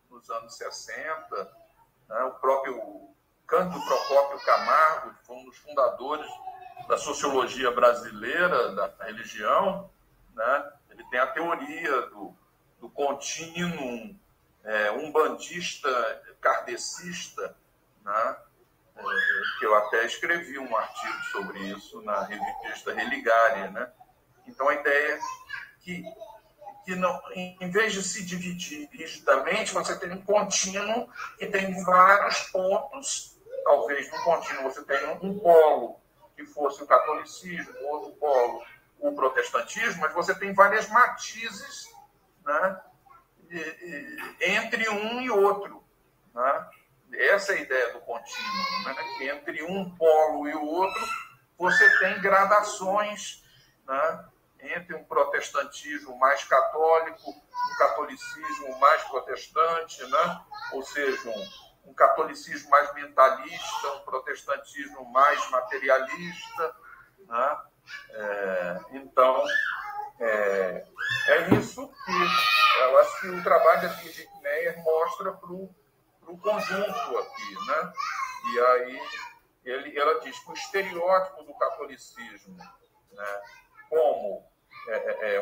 nos anos 60, né, o próprio Cândido Procópio Camargo, que foi um dos fundadores da sociologia brasileira, da religião, né? Ele tem a teoria do contínuo umbandista, kardecista, né? Que eu até escrevi um artigo sobre isso na revista Religare, né? Então, a ideia é que não, em vez de se dividir rigidamente, você tem um contínuo que tem vários pontos. Talvez no contínuo você tenha um polo que fosse o catolicismo, outro polo o protestantismo, mas você tem várias matizes, né, entre um e outro, né? Essa é a ideia do contínuo, né? Que entre um polo e o outro você tem gradações, né? Entre um protestantismo mais católico, um catolicismo mais protestante, né? Ou seja, um catolicismo mais mentalista, um protestantismo mais materialista, né? Então, é isso que eu acho que o trabalho da Birgit Meyer mostra para o conjunto aqui, né? E aí ela diz que o estereótipo do catolicismo, né, como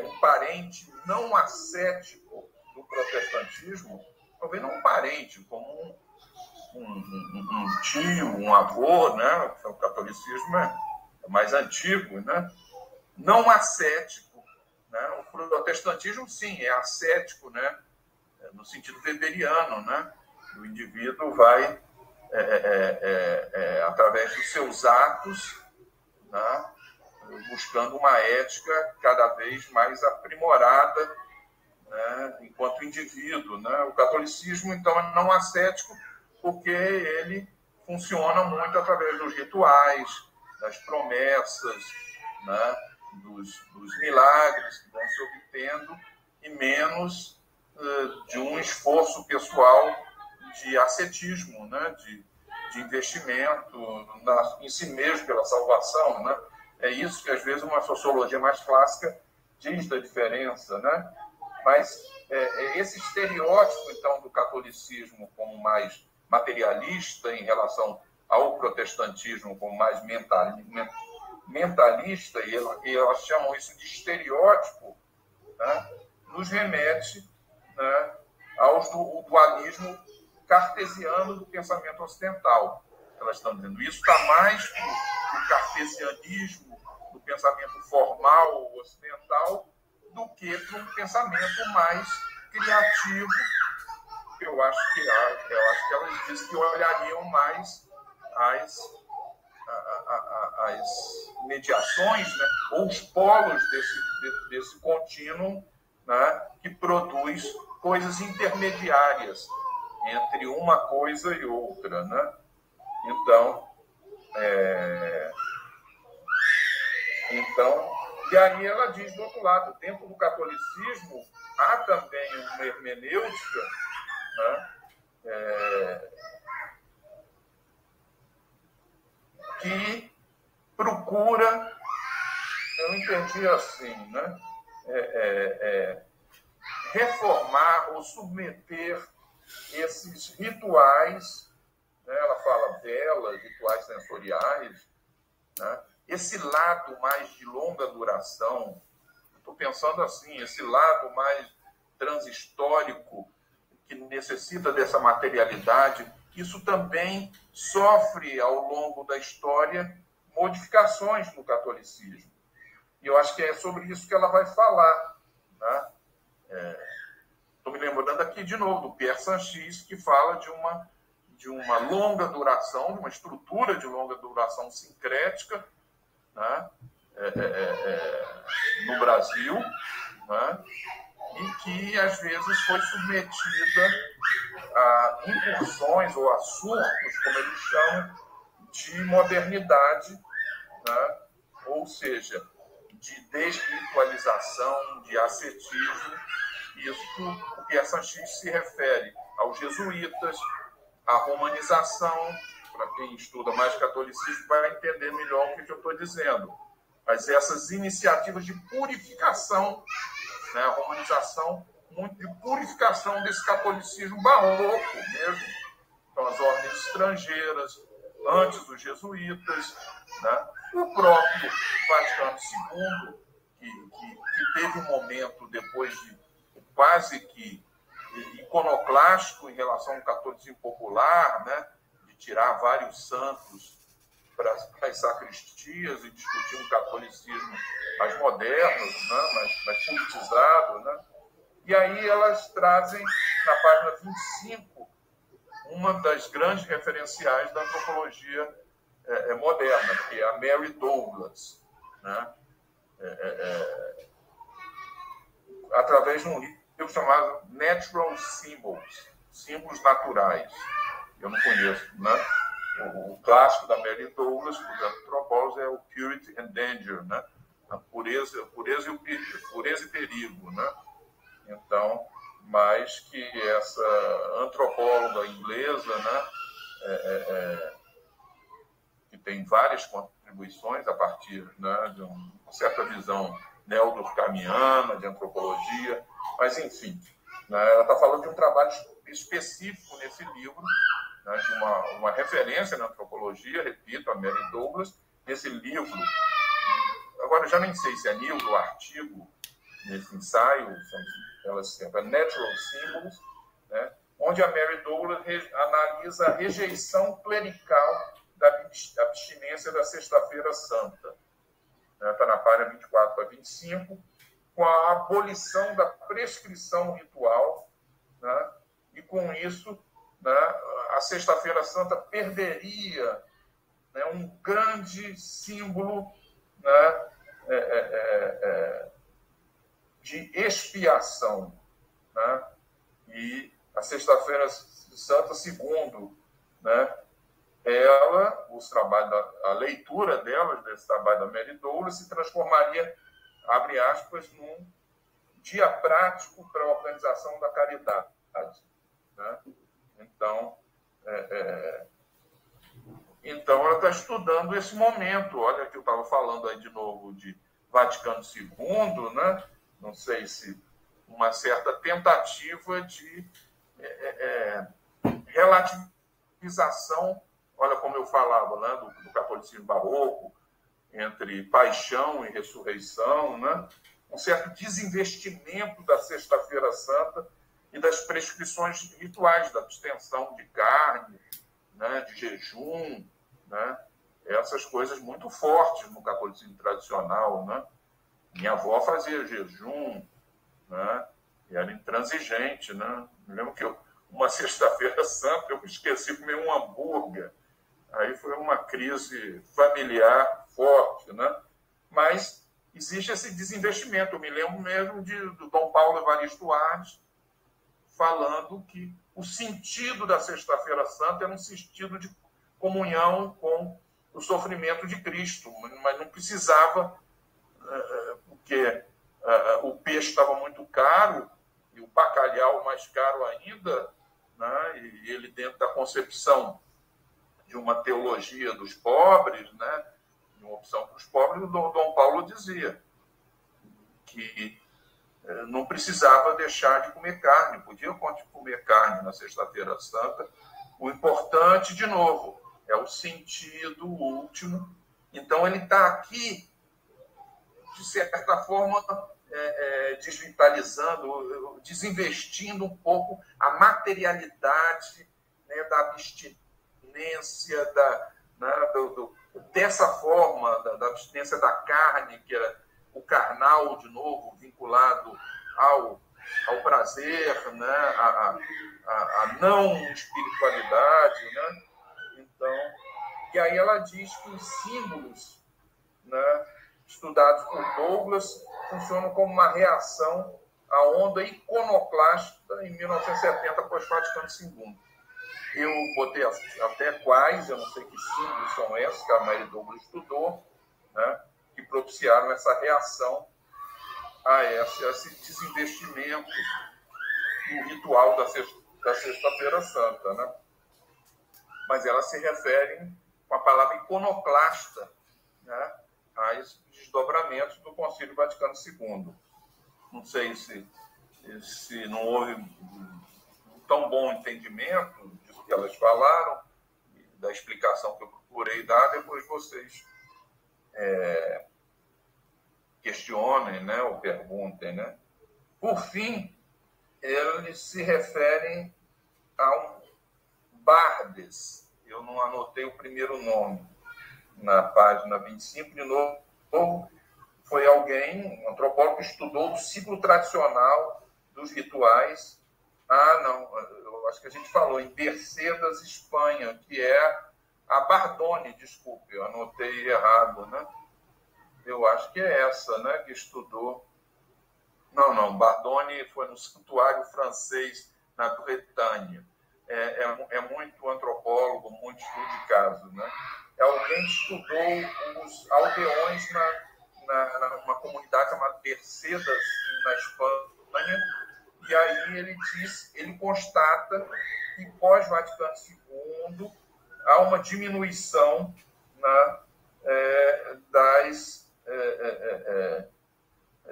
um parente não ascético do protestantismo, talvez não um parente, como um tio, um avô, né? O catolicismo é mais antigo, né? Não ascético, né? O protestantismo, sim, é ascético, né? No sentido weberiano, né? O indivíduo vai, através dos seus atos, né, buscando uma ética cada vez mais aprimorada, né, enquanto indivíduo, né? O catolicismo, então, é não ascético porque ele funciona muito através dos rituais, das promessas, né, dos milagres que vão se obtendo e menos de um esforço pessoal de ascetismo, né, de investimento em si mesmo pela salvação, né? É isso que, às vezes, uma sociologia mais clássica diz da diferença, né? Mas esse estereótipo, então, do catolicismo como mais materialista em relação ao protestantismo como mais mentalista, e elas chamam isso de estereótipo, né? Nos remete, né, ao dualismo cartesiano do pensamento ocidental. Elas estão dizendo isso está mais do cartesianismo, do pensamento formal ocidental, do que para um pensamento mais criativo. Eu acho que elas dizem que olhariam mais as mediações, né, ou os polos desse contínuo, né, que produz coisas intermediárias entre uma coisa e outra, né? E aí ela diz, do outro lado, dentro do catolicismo, há também uma hermenêutica, né, que procura, eu entendi assim, né, reformar ou submeter esses rituais, né, ela fala velas, rituais sensoriais, né, esse lado mais de longa duração, estou pensando assim, esse lado mais transhistórico, que necessita dessa materialidade, isso também sofre, ao longo da história, modificações no catolicismo. E eu acho que é sobre isso que ela vai falar, né? Estou me lembrando aqui, de novo, do Pierre Sanchis, que fala de uma longa duração, de uma estrutura de longa duração sincrética, né, no Brasil, né, e que, às vezes, foi submetida a incursões ou a surtos, como eles chamam, de modernidade, né, ou seja, de desritualização, de ascetismo. Isso o Pierre Sanchis se refere aos jesuítas, à romanização. Para quem estuda mais catolicismo vai entender melhor o que eu estou dizendo. Mas essas iniciativas de purificação, né, a romanização, muito de purificação desse catolicismo barroco mesmo. Então, as ordens estrangeiras, antes dos jesuítas, né, o próprio Vaticano II, que teve um momento depois de quase que iconoclástico em relação ao catolicismo popular, né, de tirar vários santos para as sacristias e discutir um catolicismo mais moderno, né, mais politizado, né? E aí elas trazem, na página 25, uma das grandes referenciais da antropologia moderna, que é a Mary Douglas, né? Através de um livro chamado Natural Symbols, símbolos naturais. Eu não conheço, né? O clássico da Mary Douglas, dos antropólogos, é o Purity and Danger, né? A pureza e perigo, né? Então, mais que essa antropóloga inglesa, né, que tem várias contribuições a partir, né, de uma certa visão neo-durkheimiana de antropologia, mas, enfim, né, ela está falando de um trabalho específico nesse livro, né, de uma referência na antropologia, repito, a Mary Douglas, nesse livro. Agora, eu já nem sei se é livro ou artigo, nesse ensaio, ela se chama Natural Symbols, né, onde a Mary Douglas analisa a rejeição clerical da abstinência da Sexta-feira Santa. Está na página 24 a 25, com a abolição da prescrição ritual, né, e com isso, né, a Sexta-feira Santa perderia, né, um grande símbolo, né, de expiação, né? E a Sexta-feira Santa, segundo, né, a leitura delas, desse trabalho da Mary Douglas, se transformaria, abre aspas, num dia prático para a organização da caridade, né? Então, ela está estudando esse momento. Olha, que eu estava falando aí de novo de Vaticano II, né? Não sei se uma certa tentativa de relativização, olha como eu falava, né? do catolicismo barroco, entre paixão e ressurreição, né? Um certo desinvestimento da Sexta-feira Santa e das prescrições rituais, da abstenção de carne, né? De jejum, né? Essas coisas muito fortes no catolicismo tradicional, né? Minha avó fazia jejum, né? E era intransigente, né? Me lembro que uma Sexta-feira Santa eu me esqueci de comer um hambúrguer. Aí foi uma crise familiar forte, né? Mas existe esse desinvestimento. Eu me lembro mesmo do Dom Paulo Evaristo Arnes falando que o sentido da Sexta-feira Santa era um sentido de comunhão com o sofrimento de Cristo, mas não precisava, porque o peixe estava muito caro e o bacalhau mais caro ainda, né? E ele, dentro da concepção de uma teologia dos pobres, né? De uma opção para os pobres, o Dom Paulo dizia que não precisava deixar de comer carne, podia comer carne na Sexta-feira Santa. O importante, de novo, é o sentido último. Então, ele está aqui, de certa forma, desvitalizando, desinvestindo um pouco a materialidade, né, da abstinência, dessa forma, da abstinência da carne, que é o carnal, de novo, vinculado ao prazer, né, a não espiritualidade, né? Então, e aí ela diz que os símbolos, né, estudados por Douglas funcionam como uma reação à onda iconoclasta em 1970, após Vaticano II. Eu botei até quais, eu não sei que símbolos são esses que a Mary Douglas estudou, né, que propiciaram essa reação a esse desinvestimento no ritual da Sexta-feira Santa, né? Mas elas se referem com a palavra iconoclasta, né, aos desdobramentos do Concílio Vaticano II. Não sei se não houve um tão bom entendimento disso que elas falaram, da explicação que eu procurei dar, depois vocês questionem, né, ou perguntem, né? Por fim, eles se referem a um Bardes. Eu não anotei o primeiro nome na página 25, de novo, foi alguém, um antropólogo, que estudou o ciclo tradicional dos rituais. Não, eu acho que a gente falou em Bercedas, Espanha, que é a Bardoni, desculpe, eu anotei errado, né? Eu acho que é essa, né, que estudou. Não, Bardoni foi no santuário francês, na Bretanha. É muito antropólogo, muito estudo de caso, né? É alguém que estudou os aldeões numa comunidade chamada Bercedas, na Espanha, e aí ele constata que pós-Vaticano II há uma diminuição, né,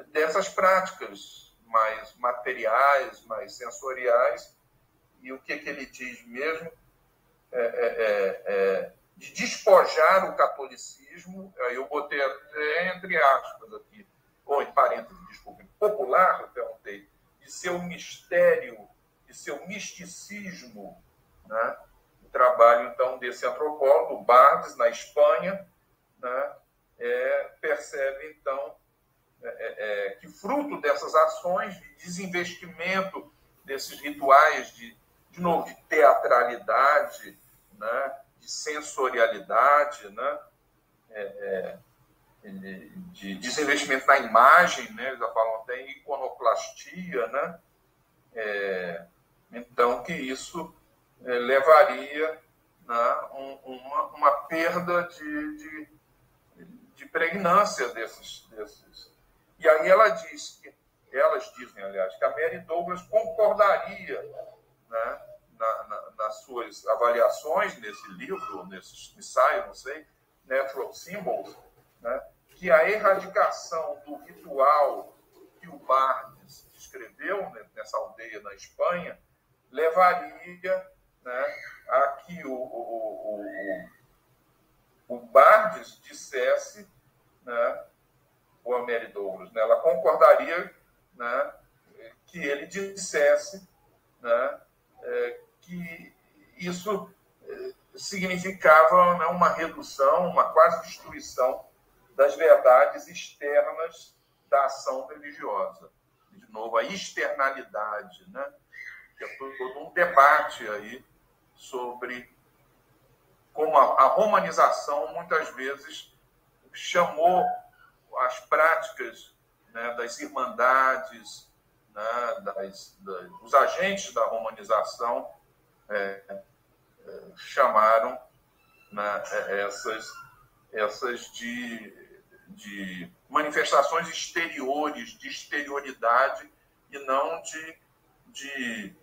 dessas práticas mais materiais, mais sensoriais, e o que ele diz mesmo de despojar o catolicismo, eu botei até entre aspas aqui, ou em parênteses, desculpe, popular, eu perguntei, de seu mistério, de seu misticismo, né? O trabalho, então, desse antropólogo, Bardes, na Espanha, né, percebe, então, que fruto dessas ações de desinvestimento desses rituais de novo, de teatralidade, né, de sensorialidade, né, de desinvestimento na imagem, né? Eles já falam até em iconoclastia, né? Então, que isso levaria, né, uma perda de pregnância desses. E aí elas dizem, aliás, que a Mary Douglas concordaria, né, nas suas avaliações nesse livro, nesse ensaio, não sei, Natural Symbols, né, que a erradicação do ritual que o Barthes descreveu, né, nessa aldeia na Espanha, levaria, né, a que o Barthes dissesse, né, ou a Mary Douglas, né, ela concordaria, né, que ele dissesse, né, que isso significava, né, uma redução, uma quase destruição das verdades externas da ação religiosa. De novo, a externalidade, né? Que é todo um debate aí sobre como a romanização muitas vezes chamou as práticas, né, das irmandades, né, os agentes da romanização chamaram, né, essas de manifestações exteriores, de exterioridade e não de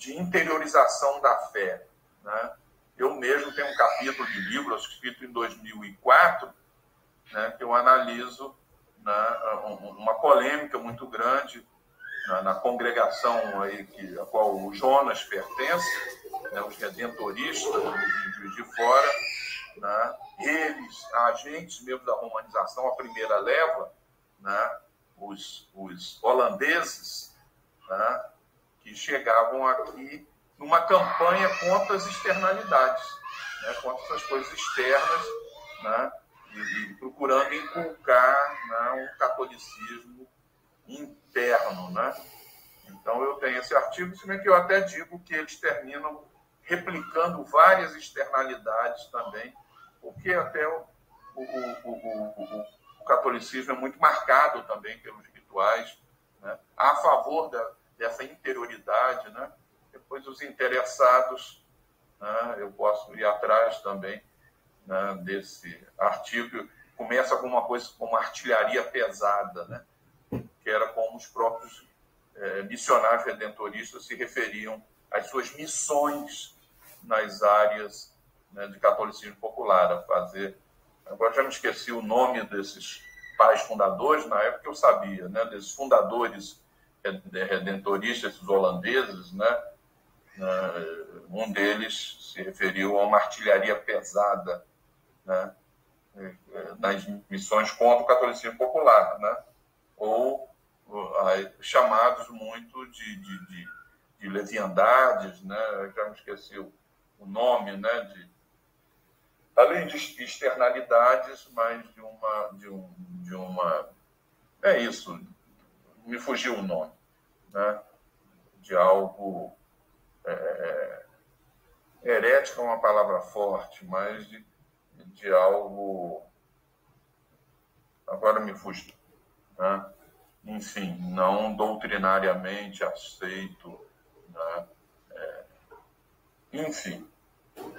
interiorização da fé, né? Eu mesmo tenho um capítulo de livro escrito em 2004, né, que eu analiso, né, uma polêmica muito grande na congregação aí a qual o Jonas pertence, né, os redentoristas de Juiz de Fora, né, eles, agentes mesmo da romanização, a primeira leva, né, os holandeses, né, que chegavam aqui numa campanha contra as externalidades, né, contra essas coisas externas, né, e procurando inculcar, né, um catolicismo interno, né? Então, eu tenho esse artigo, se bem que eu até digo que eles terminam replicando várias externalidades também, porque até o catolicismo é muito marcado também pelos rituais, né, a favor dessa interioridade, né? Depois, os interessados, né, eu posso ir atrás também, né, desse artigo, começa com uma coisa como artilharia pesada, né, que era como os próprios missionários redentoristas se referiam às suas missões nas áreas, né, de catolicismo popular, a fazer. Agora já me esqueci o nome desses pais fundadores, na época eu sabia, né, desses fundadores redentoristas, esses holandeses, né, um deles se referiu a uma artilharia pesada, né, nas missões contra o catolicismo popular, né, ou chamados muito de leviandades, né, eu já me esqueci o nome, né, além de externalidades, mas de uma é isso, me fugiu o nome, né, de algo herético é uma palavra forte, mas de algo, agora me fugiu, né? Enfim, não doutrinariamente aceito, né? Enfim.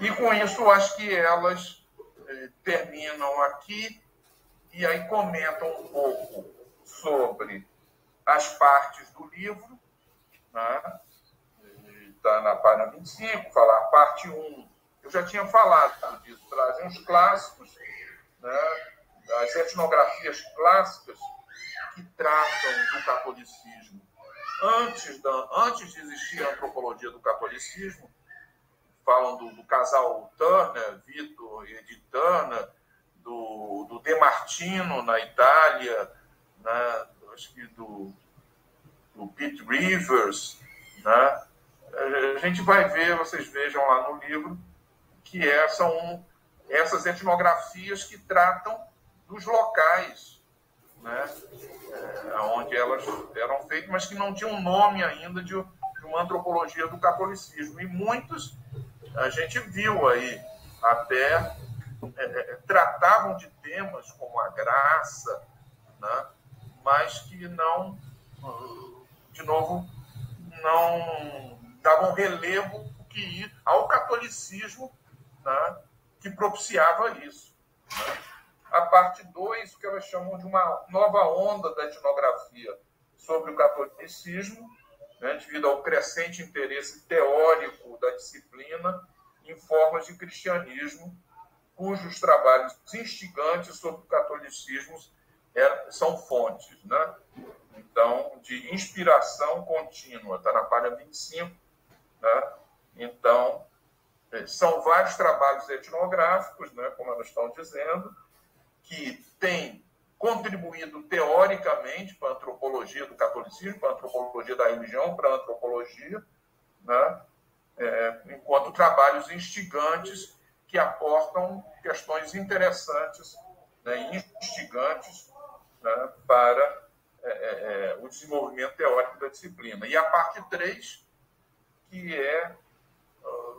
E com isso, eu acho que elas terminam aqui e aí comentam um pouco sobre as partes do livro, né? Está na página 25, falar parte 1. Eu já tinha falado disso, trazem os clássicos, né? As etnografias clássicas que tratam do catolicismo antes de existir a antropologia do catolicismo. Falam do casal Turner, Vitor e Edith Turner, do De Martino na Itália, né? Acho que do Pete Rivers, né? A gente vai ver, vocês vejam lá no livro, que são essas etnografias que tratam dos locais, né, onde elas eram feitas, mas que não tinham nome ainda de uma antropologia do catolicismo. E muitos a gente viu aí, até tratavam de temas como a graça, né? Mas que não, de novo, não davam relevo ao catolicismo, né? Que propiciava isso. Né? A parte 2, que elas chamam de uma nova onda da etnografia sobre o catolicismo, né? Devido ao crescente interesse teórico da disciplina em formas de cristianismo, cujos trabalhos instigantes sobre o catolicismo são fontes, né? Então, de inspiração contínua, está na página 25, né? Então, são vários trabalhos etnográficos, né, como elas estão dizendo, que têm contribuído teoricamente para a antropologia do catolicismo, para a antropologia da religião, para a antropologia, né, enquanto trabalhos instigantes que aportam questões interessantes, né, instigantes, né, para o desenvolvimento teórico da disciplina. E a parte 3, que é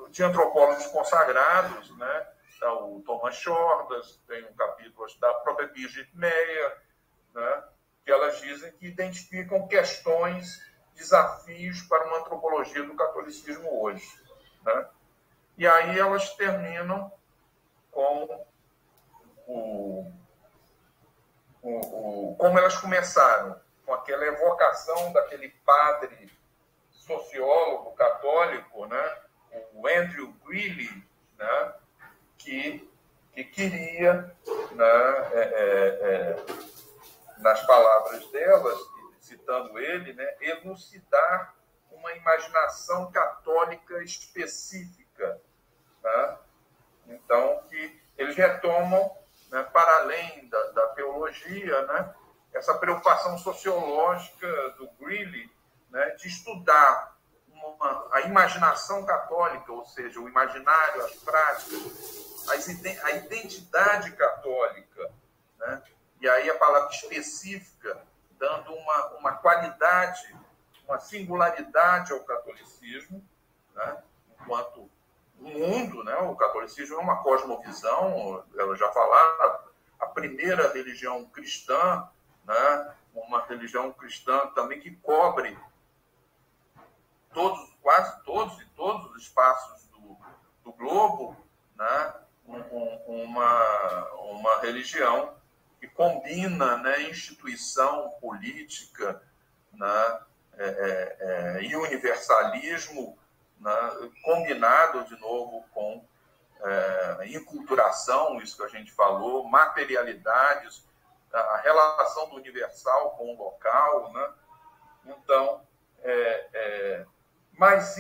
de antropólogos consagrados, né? Então, o Thomas Shordas, tem um capítulo da própria Birgit Meyer, né? Que elas dizem que identificam questões, desafios para uma antropologia do catolicismo hoje. Né? E aí elas terminam com como elas começaram, com aquela evocação daquele padre sociólogo católico, né? O Andrew Greeley, né? que queria, né? Nas palavras delas, citando ele, né? Elucidar uma imaginação católica específica. Né? Então, que eles retomam, né, para além da teologia, né, essa preocupação sociológica do Greeley, né, de estudar a imaginação católica, ou seja, o imaginário, as práticas, a identidade católica, né? E aí a palavra específica, dando uma qualidade, uma singularidade ao catolicismo, né? Enquanto o mundo, né? O catolicismo é uma cosmovisão, ela já falaram, a primeira religião cristã, né? Uma religião cristã também que cobre quase todos os espaços do globo, né? Uma religião que combina, né, instituição política, né, e universalismo, né, combinado, de novo, com enculturação, isso que a gente falou, materialidades, a relação do universal com o local. Né? Então, mas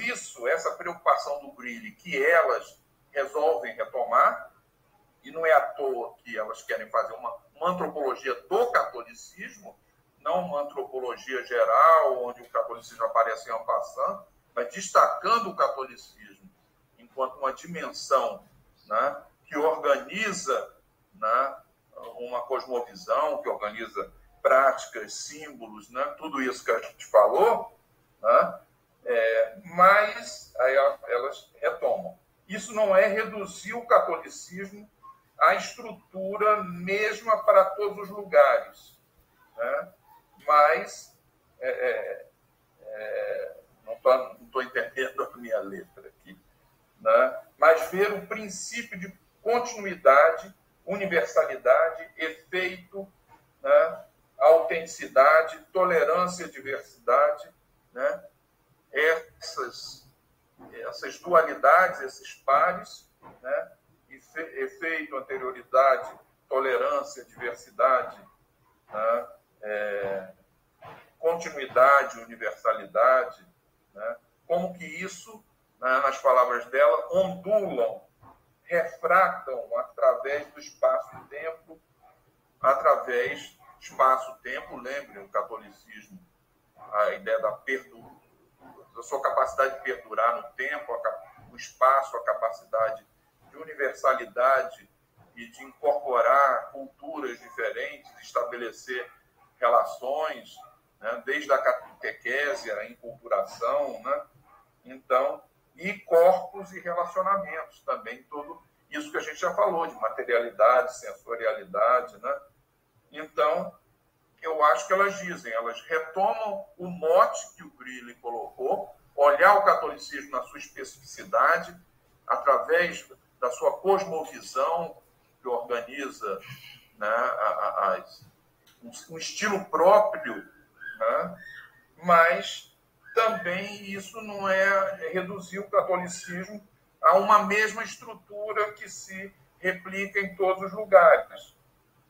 essa preocupação do Greeley, que elas resolvem retomar, e não é à toa que elas querem fazer uma antropologia do catolicismo, não uma antropologia geral, onde o catolicismo aparece en passant, mas destacando o catolicismo enquanto uma dimensão, né, que organiza, né, uma cosmovisão, que organiza práticas, símbolos, né, tudo isso que a gente falou, né, mas aí elas retomam. Isso não é reduzir o catolicismo à estrutura mesma para todos os lugares, né? Mas não estou entendendo a minha letra aqui, né? Mas ver o princípio de continuidade, universalidade, efeito, né? Autenticidade, tolerância, diversidade, né? Essas dualidades, esses pares, né? Efeito, anterioridade, tolerância, diversidade, né? Continuidade, universalidade, né? Como que isso, né, nas palavras dela, ondulam, refratam através do espaço-tempo, através do espaço-tempo, lembrem o catolicismo, a ideia da sua capacidade de perdurar no tempo, o espaço, a capacidade de universalidade e de incorporar culturas diferentes, estabelecer relações, né, desde a catequese, a enculturação, né? Então, e corpos e relacionamentos também, isso que a gente já falou, de materialidade, sensorialidade, né? Então, eu acho que elas dizem, elas retomam o mote que o Grilli colocou, olhar o catolicismo na sua especificidade, através da sua cosmovisão, que organiza, né, um estilo próprio, né? Mas também isso não é reduzir o catolicismo a uma mesma estrutura que se replica em todos os lugares,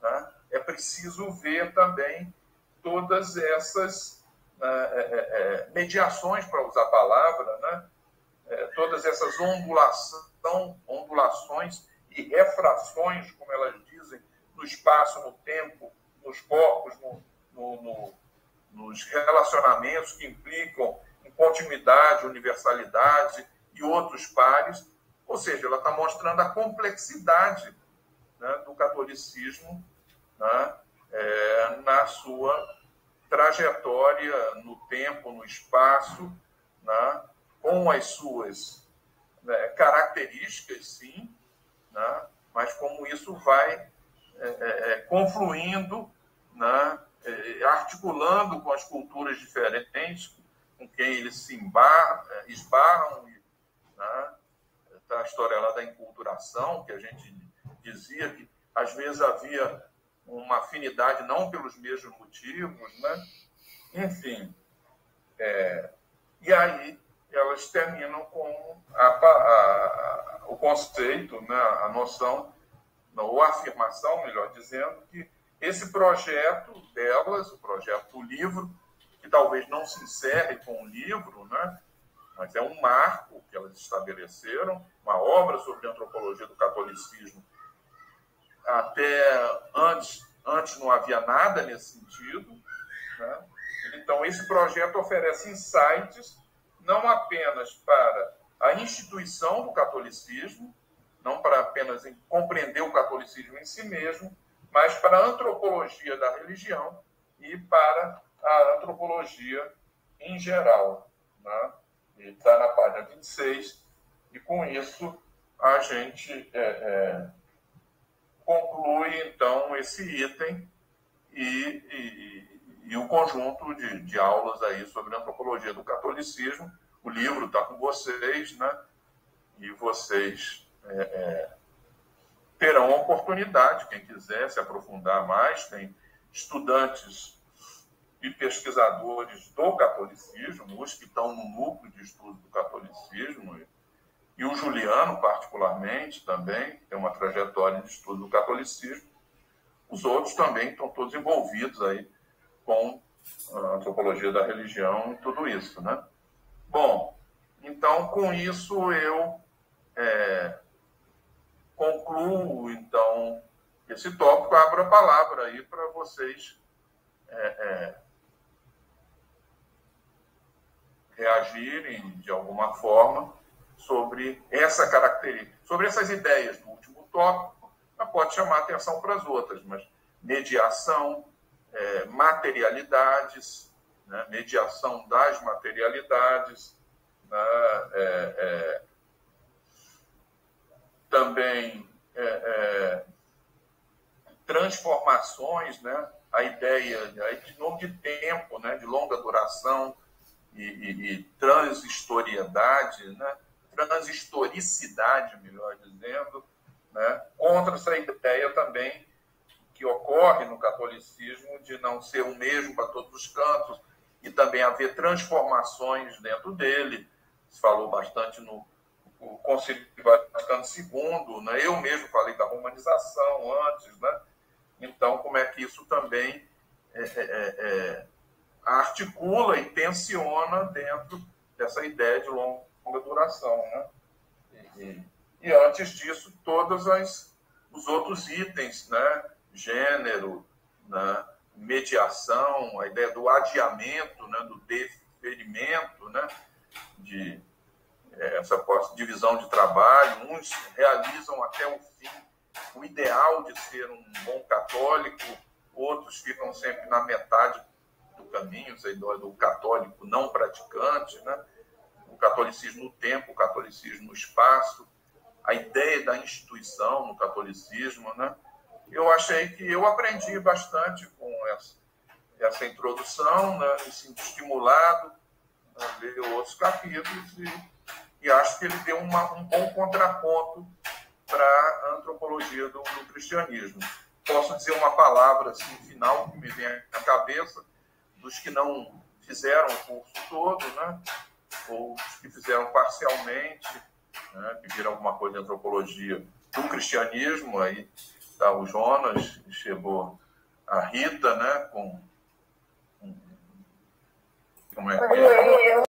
né? É preciso ver também todas essas mediações, para usar a palavra, né? Todas essas ondulações e refrações, como elas dizem, no espaço, no tempo, nos corpos, nos relacionamentos que implicam em continuidade, universalidade e outros pares. Ou seja, ela está mostrando a complexidade, né, do catolicismo, né, na sua trajetória no tempo, no espaço, né, com as suas, né, características, sim, né, mas como isso vai confluindo, né, articulando com as culturas diferentes, com quem eles se esbarram, né, a história lá da enculturação, que a gente dizia que às vezes havia uma afinidade não pelos mesmos motivos, né? Enfim, e aí elas terminam com o conceito, né, a noção, ou a afirmação, melhor dizendo, que esse projeto delas, o projeto do livro, que talvez não se encerre com o livro, né, mas é um marco que elas estabeleceram, uma obra sobre a antropologia do catolicismo. Até antes não havia nada nesse sentido, né? Então, esse projeto oferece insights não apenas para a instituição do catolicismo, não para apenas compreender o catolicismo em si mesmo, mas para a antropologia da religião e para a antropologia em geral, né? Está na página 26, e com isso a gente conclui, então, esse item e o conjunto de aulas aí sobre a antropologia do catolicismo. O livro está com vocês, né? E vocês terão a oportunidade, quem quiser se aprofundar mais, tem estudantes e pesquisadores do catolicismo, os que estão no núcleo de estudo do catolicismo, e o Juliano, particularmente, também, tem uma trajetória de estudo do catolicismo. Os outros também estão todos envolvidos aí com a antropologia da religião e tudo isso, né? Bom, então, com isso, eu concluo, então, esse tópico, abro a palavra aí para vocês reagirem de alguma forma sobre essa característica, sobre essas ideias do último tópico. Mas pode chamar atenção para as outras, mas mediação, materialidades, né, mediação das materialidades, né, também transformações, né, a ideia de novo de tempo, né, de longa duração e transhistoriedade, né, transhistoricidade, melhor dizendo, né, contra essa ideia também que ocorre no catolicismo de não ser o mesmo para todos os cantos e também haver transformações dentro dele. Se falou bastante no Concílio Vaticano II, né? Eu mesmo falei da romanização antes, né? Então, como é que isso também articula e tensiona dentro dessa ideia de longa duração, né? E antes disso, todos os outros itens, né? Gênero, né? Mediação, a ideia do adiamento, né? Do deferimento, né? De essa divisão de trabalho. Uns realizam até o fim o ideal de ser um bom católico, outros ficam sempre na metade do caminho, do católico não praticante, né? O catolicismo no tempo, o catolicismo no espaço. a ideia da instituição no catolicismo, né? Eu achei que eu aprendi bastante com essa introdução, né? Me sinto estimulado a ler outros capítulos e acho que ele deu um bom contraponto para a antropologia do cristianismo. Posso dizer uma palavra assim, final que me vem à cabeça, dos que não fizeram o curso todo, né? Ou os que fizeram parcialmente, né? Que viram alguma coisa de antropologia do cristianismo. Aí está o Jonas, chegou a Rita, né? Como é que é?